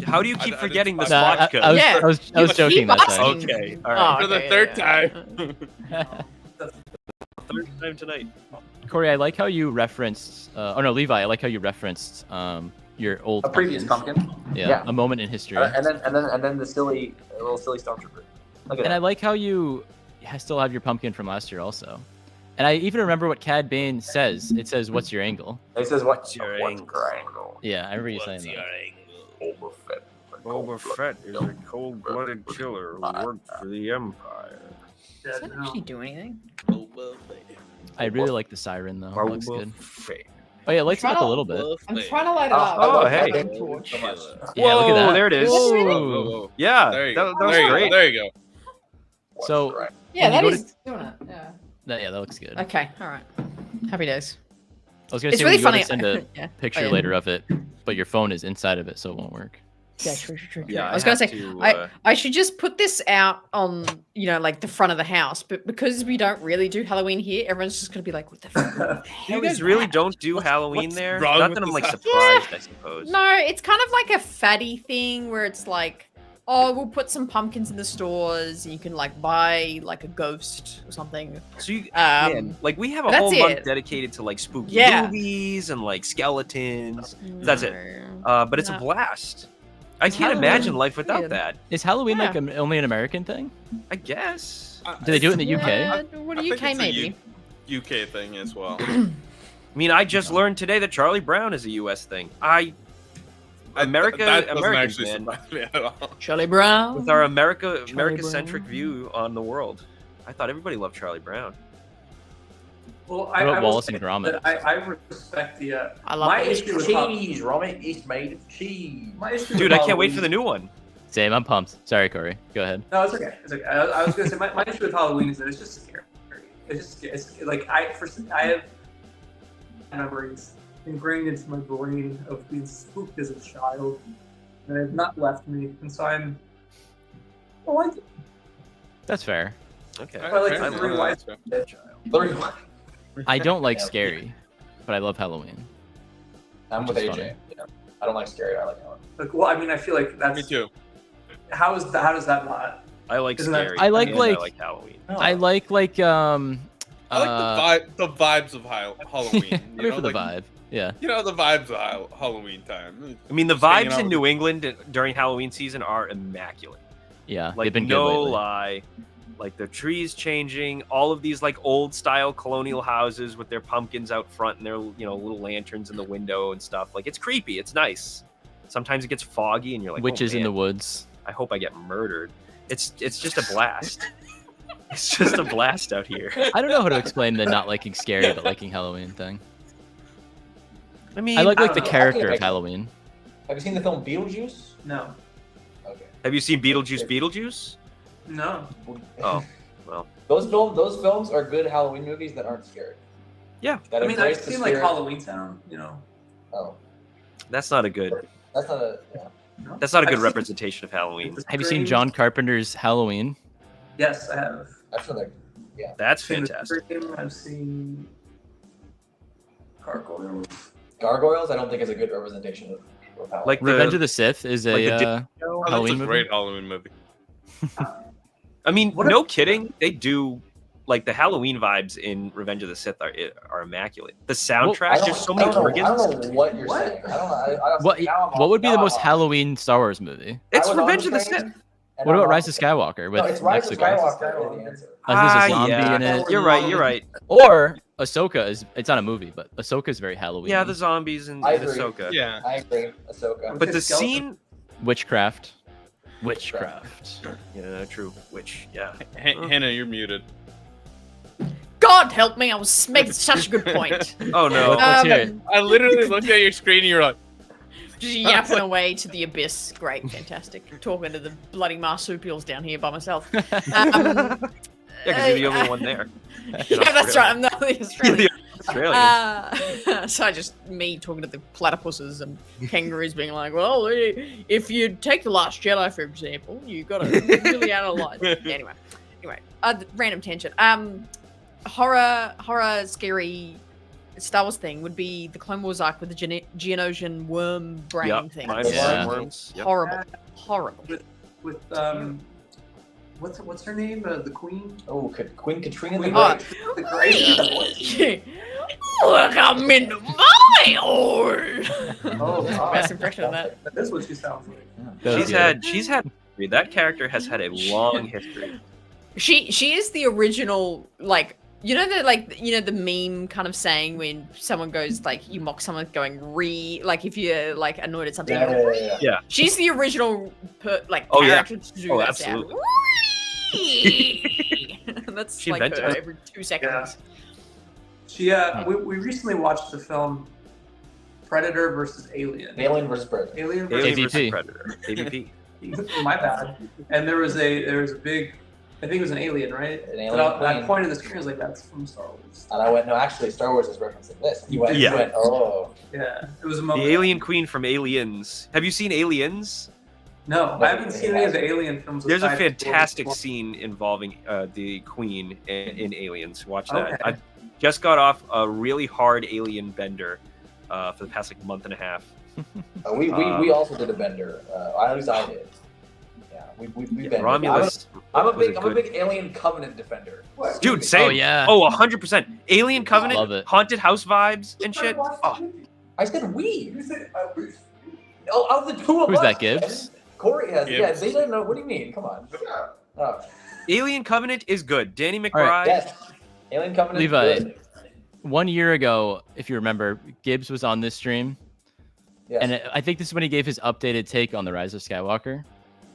How do you keep I forgetting the didn't- Nah, spot code? I was, Yeah. I was You joking keep that time. asking. Okay. All right. Oh, For the okay, third yeah. time. Third time tonight. Corey, I like how you referenced. Oh no, Levi, I like how you referenced your old A previous pumpkins. pumpkin. Yeah, Yeah. a moment in history. And then the little silly stormtrooper. Look at And I that. like how you still have your pumpkin from last year also. And I even remember what Cad Bane says. It says, "What's your angle?" It says what's your your angle? angle? Yeah, I remember you saying that. Boba Fett. Boba Fett is a cold-blooded killer who worked for the Empire. Yeah, Does that no. actually do anything? I really like the siren though. It looks Boba good. Fett. Oh yeah, it lights it Try up a to- little bit. I'm trying to light it up. Oh, I hey. got a torch. Yeah, look at Whoa, that. there it is. Whoa. Yeah, There you that go. was there you great. go. There you go. So- Right. Yeah, When you that go is doing it. Yeah. Yeah, that looks good. Okay. All right. Happy days. I was gonna It's say really when you go to funny. send a Yeah. picture Oh, yeah. later of it, but your phone is inside of it, so it won't work. Yeah, true. Yeah, I was gonna have say, to, I should just put this out on, like the front of the house, but because we don't really do Halloween here, everyone's just gonna be like, "What the fuck?" you guys really don't do Halloween what's there? wrong Not with that I'm this like house? surprised, I suppose. No, it's kind of like a fatty thing where it's like, oh, we'll put some pumpkins in the stores, and you can like buy like a ghost or something. So you, Um, man, like we have a that's whole month it. dedicated to like spooky Yeah. movies and like skeletons. That's it. No. But it's a No. blast. I can't Halloween imagine life without weird. that. Is Halloween Yeah. like only an American thing? I guess. Do they do it in the UK? What I do think UK it's a maybe? UK thing as well. I mean, I just learned today that Charlie Brown is a U.S. thing. America, that doesn't Americans, actually man, surprise me at all. Charlie Brown. with our Charlie America-centric Brown. view on the world. I thought everybody loved Charlie Brown. Well, What about will Wallace say and Gromit? that I respect the. I love my it. issue with Hall- Cheese, Romy. It's made of cheese. my issue Dude, with I can't wait for the Halloween- new one. Same, I'm pumped. Sorry, Corey. Go ahead. No, it's okay. It's okay. I was gonna say my issue with Halloween is that it's just scary. It's like I have memories ingrained into my brain of being spooked as a child that have not left me, and so I like it. That's fair. Okay. I like Fair to enough. rewind. That's fair. I don't like Yeah. scary, but I love Halloween. I'm with Which is AJ. funny. Yeah. I don't like scary. I like Halloween. Like, well, I mean, I feel like that's Me too. how does that not? I like Isn't that- scary. I like, and like- I like Halloween. I like I like the vibes of Halloween. I'm here for the like, vibe. Yeah. You know the vibes of Halloween time. I mean, the Just hanging vibes out in with New England during Halloween season are immaculate. Yeah. Like They've been no good lately. lie, like the trees changing, all of these like old style colonial houses with their pumpkins out front and their little lanterns in the window and stuff. Like it's creepy. It's nice. Sometimes it gets foggy and you're like, Witches oh, in the man, woods. I hope I get murdered. It's just a blast. It's just a blast out here. I don't know how to explain the not liking scary but liking Halloween thing. I mean, I like I the don't know. character I of think- Halloween. Have you seen the film Beetlejuice? No, Okay. have you seen Beetlejuice? no. Oh, well. Those films are good Halloween movies that aren't scary. Yeah. That I mean, embrace I've the seen like spirit. Halloween Town. Oh, That's not a good. that's not a. Yeah. No? That's not a I've good seen- representation of Halloween. The Have you seen Scream. John Carpenter's Halloween? Yes, I have. That's for the. That's I've seen The fantastic. Scream, I've seen Gargoyles. Gargoyles, I don't think is a good representation of Halloween. Like the, Revenge of the Sith is a like the Oh, Halloween that's a movie? great Halloween movie. I mean, What if- no kidding. They do like the Halloween vibes in Revenge of the Sith are immaculate. The soundtrack, there's so many I organs. don't know what you're What? saying. I don't know. I What now I'm what would be now the I'm most off. Halloween Star Wars movie? It's I was on Revenge of the train, Sith. and What I'm about off Rise the of train. Skywalker with No, it's Rise of Mexico? Skywalker. Is the answer. There's a zombie in it. You're right. You're right. Or Ahsoka is it's not a movie, but Ahsoka is very Halloween. Yeah, the zombies in I agree. Ahsoka. Yeah. I agree. Ahsoka. But the It's skeleton. scene. Witchcraft. Witchcraft. Yeah, true. Which, yeah. Hannah, you're muted. God help me! I was making such a good point. Oh no. Let's hear it. I literally looked at your screen and you're like, Just yapping away to the abyss. Great, fantastic. Talking to the bloody marsupials down here by myself. Yeah, because you're the only one there. Yeah, that's right. I'm not the Australian. Australian. So me talking to the platypuses and kangaroos being like, well, if you take the Last Jedi, for example, you got to really analyze. Anyway, random tangent. Horror, scary Star Wars thing would be the Clone Wars arc with the Geonosian worm brain thing. Yeah. Worms. Yep. Horrible. With what's her name? The Queen. Oh, Queen Katrina the Queen- Great. The Great. Welcome into my world. Oh, God. Best impression of that. That is what she sounds like. That was She's good. had that character has had a long history. She is the original, like, the meme kind of saying when someone goes, like, you mock someone going like if you're like annoyed at something. Yeah. She's the original Oh, yeah. character to do Oh, that absolutely. sound. That's She like her invented it. every 2 seconds. She we recently watched the film Predator versus Alien. Alien versus Predator. Alien versus Alien versus AVP. Predator. AVP. My bad. And there was a big, I think it was an alien, right? An But alien I queen. pointed at the screen. I was like, "That's from Star Wars." And I went, no, actually, Star Wars is referencing this. He went, Yeah. oh. Yeah, it was a The moment. alien queen from Aliens. Have you seen Aliens? No, I haven't seen any of the alien films. There's a aside from fantastic Star Wars. scene involving the queen in Aliens. Watch that. Okay. I just got off a really hard alien bender for the past like month and a half. We also did a bender. At least I did. Yeah, we bended. Romulus. I'm a was big Alien Covenant defender. Dude, same. Oh yeah. Oh, 100%. Alien Covenant, Love it. haunted house vibes and shit. Oh, I said we. Oh, of the two of Who's us. that, Gibbs? Corey has. Yeah, Gibbs. they didn't know. What do you mean? Come on. Oh, Alien Covenant is good. Danny McBride. right, yes. Alien Covenant. Levi. Good. 1 year ago, if you remember, Gibbs was on this stream, Yes. and I think this is when he gave his updated take on the Rise of Skywalker,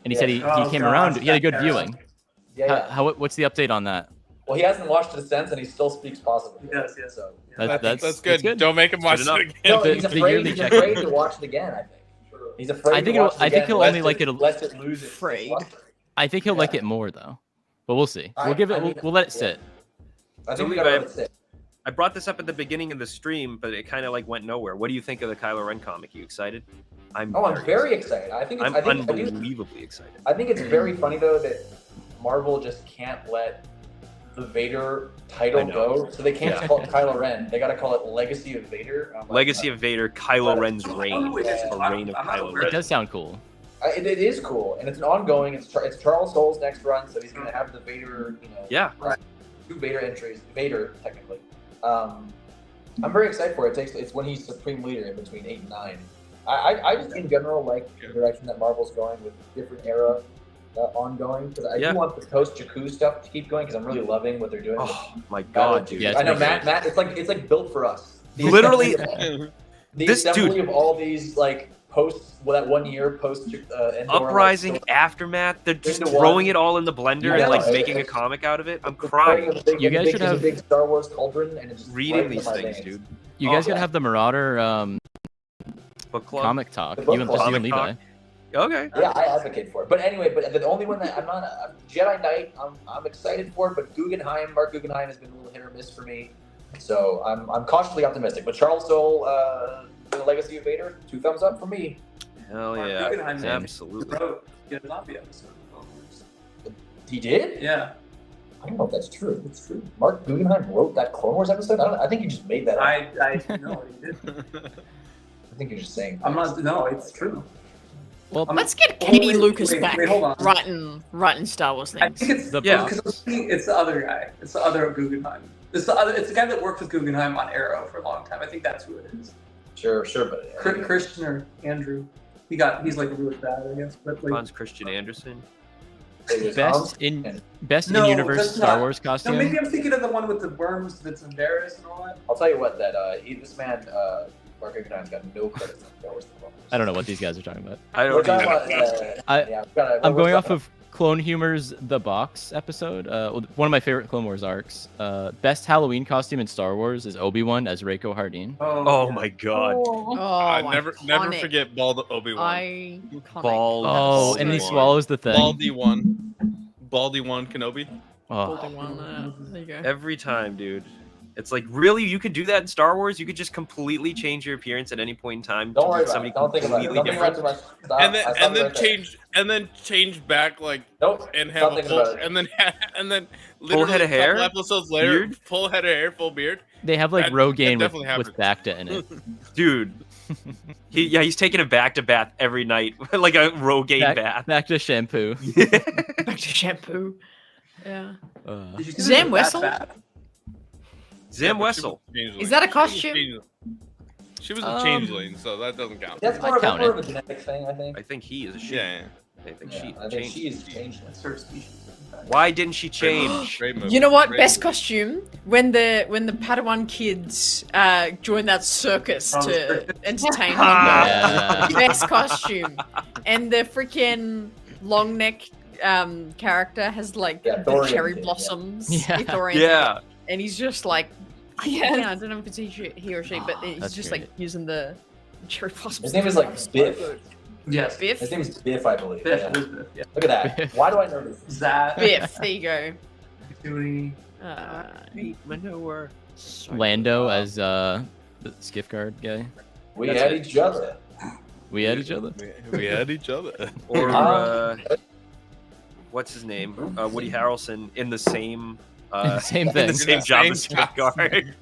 and he Yeah. said he Oh, came gosh, around. He had a good that viewing. yeah. What's the update on that? Well, he hasn't watched it since, and he still speaks positively. He does, yes. So. That's good. Don't make him watch enough. it again. No, The- he's the afraid. yearly He's check-in. afraid to watch it again. I think. He's afraid. I think to it'll- watch it I think again, he'll lest only like it a- lest it lose its Afraid. luster. I think he'll like it more though, but we'll see. We'll give it. I mean, We'll let it yeah. sit. I So think we Levi, gotta let it sit. I brought this up at the beginning of the stream, but it kind of like went nowhere. What do you think of the Kylo Ren comic? You excited? I'm very excited. I think. It's, I'm I think. unbelievably excited. I think it's very funny though that Marvel just can't let the Vader I title know. go, so they can't Yeah. just call it Kylo Ren. They got to call it Legacy of Vader. I'm like, Legacy of Vader, Kylo Ren's Oh, reign, wait, or reign of I'm not Kylo aware. It Ren. does sound cool. It is cool, and it's an ongoing. It's Charles Soule's next run, so he's gonna have the Vader. Yeah, 2 Vader entries. Vader technically. I'm very excited for it. It's when he's supreme leader in between 8 and 9. I just in general like the direction that Marvel's going with different era ongoing, because I Yeah. do want the post Jakku stuff to keep going, because I'm really loving what they're doing. Oh my god, dude. Yeah, I know it's pretty Matt. It's like built for us. The Literally, assembly- the this assembly dude- of all these like that 1 year post Endor, Uprising, like, Aftermath, they're just Into throwing one. it all in the blender Yeah, and like it's- making a it's- comic out of it. I'm it's crying. a big- You guys it's should a have- big Star Wars cauldron, and it just Reading right these in my things, veins. dude. You Oh, guys gotta yeah. have the Marauder Book club. comic talk. The book You and club. you and Comic Levi. talk. Okay. Yeah, I advocate for it. But anyway, the only one that I'm not Jedi Knight. I'm excited for it, but Mark Guggenheim has been a little hit or miss for me. So I'm cautiously optimistic. But Charles Soule, the Legacy of Vader, 2 thumbs up for me. Hell Mark yeah. Guggenheim Absolutely. wrote the zombie episode. of Clone Wars. He did? Yeah, I don't know if that's true. It's true. Mark Guggenheim wrote that Clone Wars episode. I think you just made that up. I know he did. I think you're just saying. I'm not. No, it's true. Well, I'm- Let's get Oh, Katie wait, Lucas wait, back. wait, hold on. Writing Star Wars I things. think it's The Yeah. because it's the other guy. It's the other Guggenheim. It's the guy that worked with Guggenheim on Arrow for a long time. I think that's who it is. Sure, but Christian or Andrew. He's like really bad, I guess. But like, Hans Christian Andersen. best in No, universe that's Star not- Wars no, costume. maybe I'm thinking of the one with the worms that's embarrassed and all that. I'll tell you what, that this man, Mark Guggenheim's got no credit on Star Wars. I don't know what these guys are talking about. I We're don't talking even. about, I- yeah, we've got I'm going off of Clone Humor's The Box episode. One of my favorite Clone Wars arcs. Best Halloween costume in Star Wars is Obi-Wan as Reiko Hardeen. Oh my god. Oh. Oh, never iconic. forget Bald Obi-Wan. Iconic. Bald. Oh, Baldy and he one. swallows the thing. Baldy one Kenobi. Oh. Holding one, there you go. Every time, dude. It's like, really? You could do that in Star Wars? You could just completely change your appearance at any point in time Don't to worry be about somebody it. Don't think about it. completely Don't think about different? it too much. Stop. And I stopped then right there. change back like Nope. and Stop have a thinking full about it. and then Full head literally of hair? a couple episodes later, Beard? full head of hair, full beard. They have like That Rogaine definitely with Bacta in it. Dude. He's taking a back-to-bath every night. Like a Rogaine bath. Back to shampoo. Back to shampoo. Yeah. Did you see Zam the Wessel? Bat? Zam Yeah, but Wessel. she was a changeling. Is that a She was costume? changeling. She was a changeling, so that doesn't count. That's I'd more, count that's more it. of a genetic thing, I think. I think he is a she. Yeah, I think Yeah, she I think changed. she is changed. It's her species. Why didn't she change? Great movie. You know what? Great Best movie. costume when the Padawan kids join that circus Oh, to entertain them. Ah. Yeah. Best costume, and the freaking long neck character has like Yeah, the Thorian cherry kid, yeah. blossoms. Yeah. Thorian Yeah. kid, and he's just like, Yes. yeah, I don't know if it's he or she, but he's That's just great. like using the cherry blossoms. His name is like Biff. Yes. Biff. His name is Biff, I believe. Biff, Yeah. Biff, yeah. Look at that. Why do I know this? Zat. Biff. There you go. Doing. Manure. Lando as the skiff guard guy. We That's had it. each other. We had each other. We had each other. Or Um, what's his name? Woody Harrelson in the same Same in thing. the same Same Jabba Skiff guard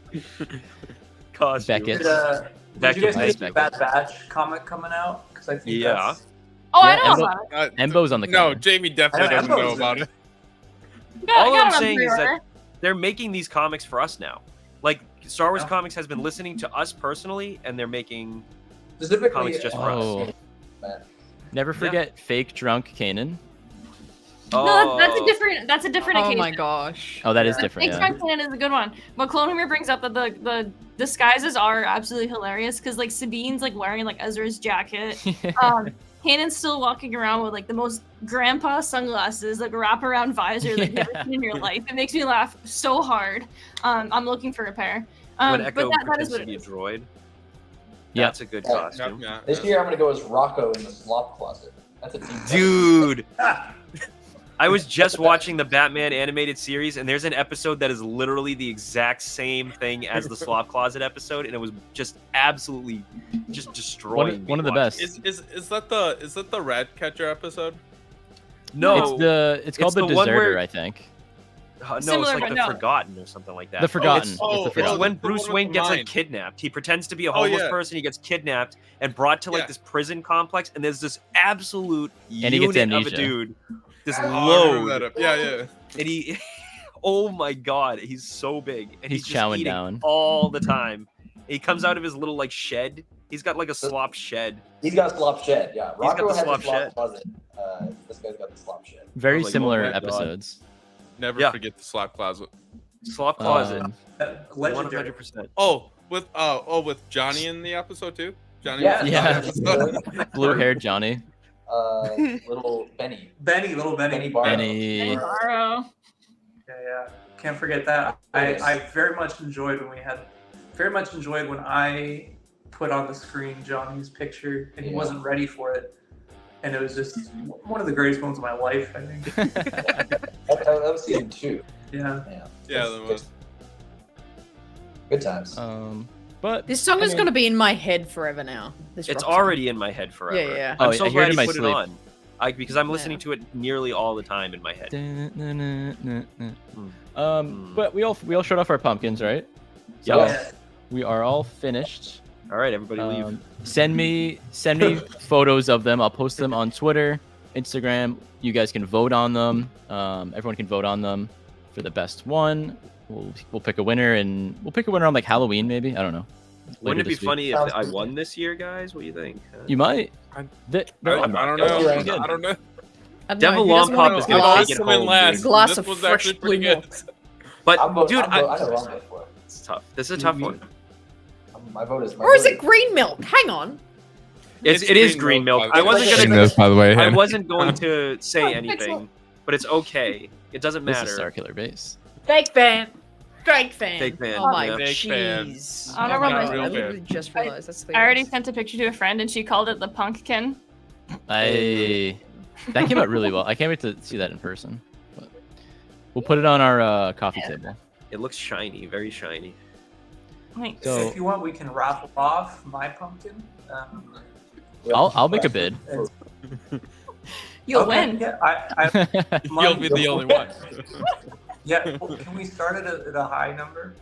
costume. Beckett. Did you guys Nice, see the Beckett. Bad Batch comic coming out? Because I think Yeah. that's... Oh, I Yeah, know Embo- about it. Embo's on the No, cover. Jamie definitely I know doesn't know Embo's about in it. Got All it I'm on saying is that pre-order. they're making these comics for us now. Like Star Wars Yeah. Comics has been listening to us personally, and they're making Specifically, comics just for Oh. us. Never forget fake drunk Kanan. No, that's a different Oh occasion. my gosh. Oh, that is Yeah. different. Fake Yeah. Drunk Cannon is a good one. But Clone Humor brings up that the disguises are absolutely hilarious because like Sabine's like wearing like Ezra's jacket. Kanan's still walking around with like the most grandpa sunglasses, like a wraparound visor like you've never seen in your life. It makes me laugh so hard. I'm looking for a pair. when But Echo that is pretends what to it be a is. droid. Yeah. That's a good Yeah. costume. Yeah, This year I'm gonna go as Rocco in the slop closet. That's a team. Dude, I was just watching the Batman animated series, and there's an episode that is literally the exact same thing as the Slop Closet episode, and it was just absolutely just destroying. me One of the watching best. Is that the rat catcher episode? it. No, It's called it's the the one Deserter, where- I think. no, it's Similar, like but the no. Forgotten or something like that. The Forgotten. It's, Oh, the it's Forgotten. when the Bruce one with Wayne the gets like mind. kidnapped. He pretends to be a Oh, homeless yeah. person. He gets kidnapped and brought to like Yeah. this prison complex, and there's this absolute And he gets unit of a amnesia. dude, this Oh, I remember load. that Yeah, yeah. And he, oh my god, he's so big, and He's he's just chowing eating down. all the time. He comes out of his little like shed. He's got like a slop shed. He's got a slop shed. Yeah, He's got Rocco the has slop a slop shed. closet. This guy's got the slop shed. Very like, oh similar my God. episodes. Never Yeah. forget the slap closet. Slop closet, Legendary. 100%. Oh, with Johnny in the episode too. Johnny. Yeah, was- Yeah. Blue-haired Johnny. Little Benny. Little Benny. Benny Barrow. Benny. Tomorrow. Yeah. Can't forget that. I very much enjoyed when I put on the screen Johnny's picture and he Yeah. wasn't ready for it. And it was just one of the greatest moments of my life, I think. That was season 2. Yeah. Yeah, that was. Good times. But This song I is mean- going to be in my head forever now. This It's rock song. already in my head forever. Yeah, yeah. Oh, I'm I so hear it glad in he my put sleep. it on. Because I'm listening Yeah. to it nearly all the time in my head. But we all showed off our pumpkins, right? Yep. So Yeah. we are all finished. All right, everybody leave. Send me photos of them. I'll post them on Twitter, Instagram. You guys can vote on them. Everyone can vote on them for the best one. We'll pick a winner, and we'll pick a winner on like Halloween, maybe. I don't know. Wouldn't it later be this week. funny if Sounds I good. won this year, guys? What do you think? You might. I Th- I don't know. Good. I don't know. I don't Devil know, who doesn't Long Pop want is a gonna glass- take it Come in home, last. dude. glass This of was fresh actually pretty blue good. milk. But dude, I know wrong vote for it. it's tough. This is a tough one. My vote is. My Or is vote it green milk? Hang on. It is green milk. I wasn't Green gonna. by the way. I wasn't going to say anything but it's okay. It doesn't This is matter. Star Killer Base. Fake fan. Fake fan. Fake fan, Oh my yeah. Fake fan. jeez. I don't Oh my remember. God, Real I fan. literally just realized that's the I already sent a picture to a friend, and she called it the pumpkin. That came out really well. I can't wait to see that in person. But we'll put it on our coffee table. It looks shiny, very shiny. Like, So- if you want, we can raffle off my pumpkin. I'll make a bid. you'll Okay, win. Yeah, I You'll be the only one. yeah. Well, can we start at a high number?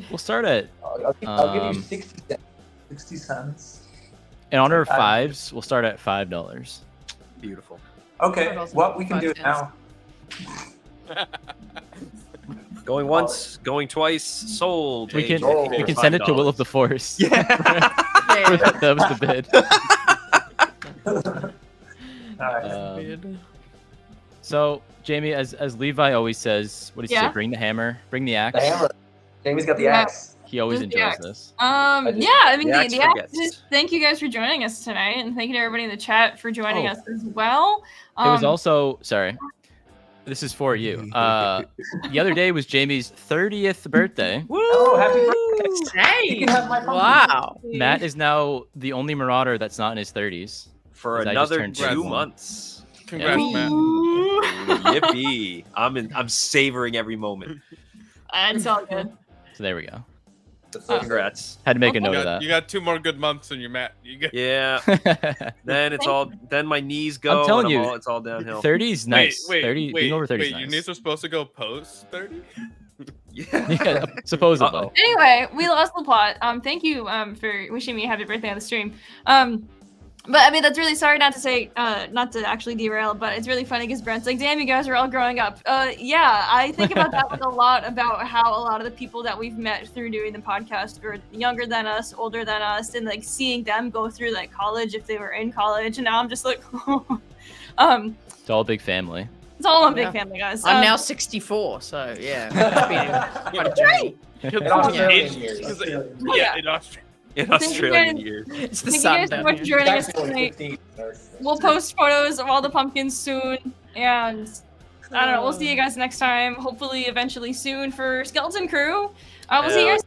We'll start at I'll give you Um, 60 cents. 60 cents. in honor of fives. We'll start at $5. Beautiful. Okay, $5 what we can do 5 now? Going once, going twice, sold. We can Oh, we can send it to Will of the Force. Yeah. That was the bid. All right. So Jamie, as Levi always says, what does he Yeah. say? Bring the hammer, bring the axe. The hammer. Jamie's got the Yeah. axe. He always Just the enjoys axe. this. Yeah, I mean, The axe the axe forgets. is- thank you guys for joining us tonight, and thank you to everybody in the chat for joining Oh. us as well. It was also sorry. This is for you. The other day was Jamie's 30th birthday. Oh, happy birthday! Hey. You can have my pumpkin. Wow. Matt is now the only Marauder that's not in his 30s. For 'Cause I just another turned 2 21. months. Congrats, man. Yippee! I'm savoring every moment. It's all good. So there we go. Congrats. Had to make a Okay. note You of got, you got 2 more good months in your mat. You get. Yeah. that. Then it's all. Then my knees go. telling and you, it's all downhill. 30's nice. Wait, 30 being over 30 is Your nice. knees are supposed to go post 30? Yeah, supposedly. Uh-oh. Anyway, we lost the plot. Thank you for wishing me a happy birthday on the stream. But I mean, that's really sorry not to say, not to actually derail, but it's really funny because Brent's like, damn, you guys are all growing up. Yeah, I think about that like a lot about how a lot of the people that we've met through doing the podcast were younger than us, older than us, and like seeing them go through like college if they were in college. And now I'm just like, It's all a big family. it's all one big Yeah. family, guys. I'm now 64, so yeah. It's been quite a journey. In Australian Yeah. years. Yeah, in Australia. In Thank you Australian guys. years. It's the Thank you sun guys so down much for here. joining us It's actually tonight. 15. We'll post photos of all the pumpkins soon, and I don't know. We'll see you guys next time. Hopefully, eventually soon for Skeleton Crew. We'll see you guys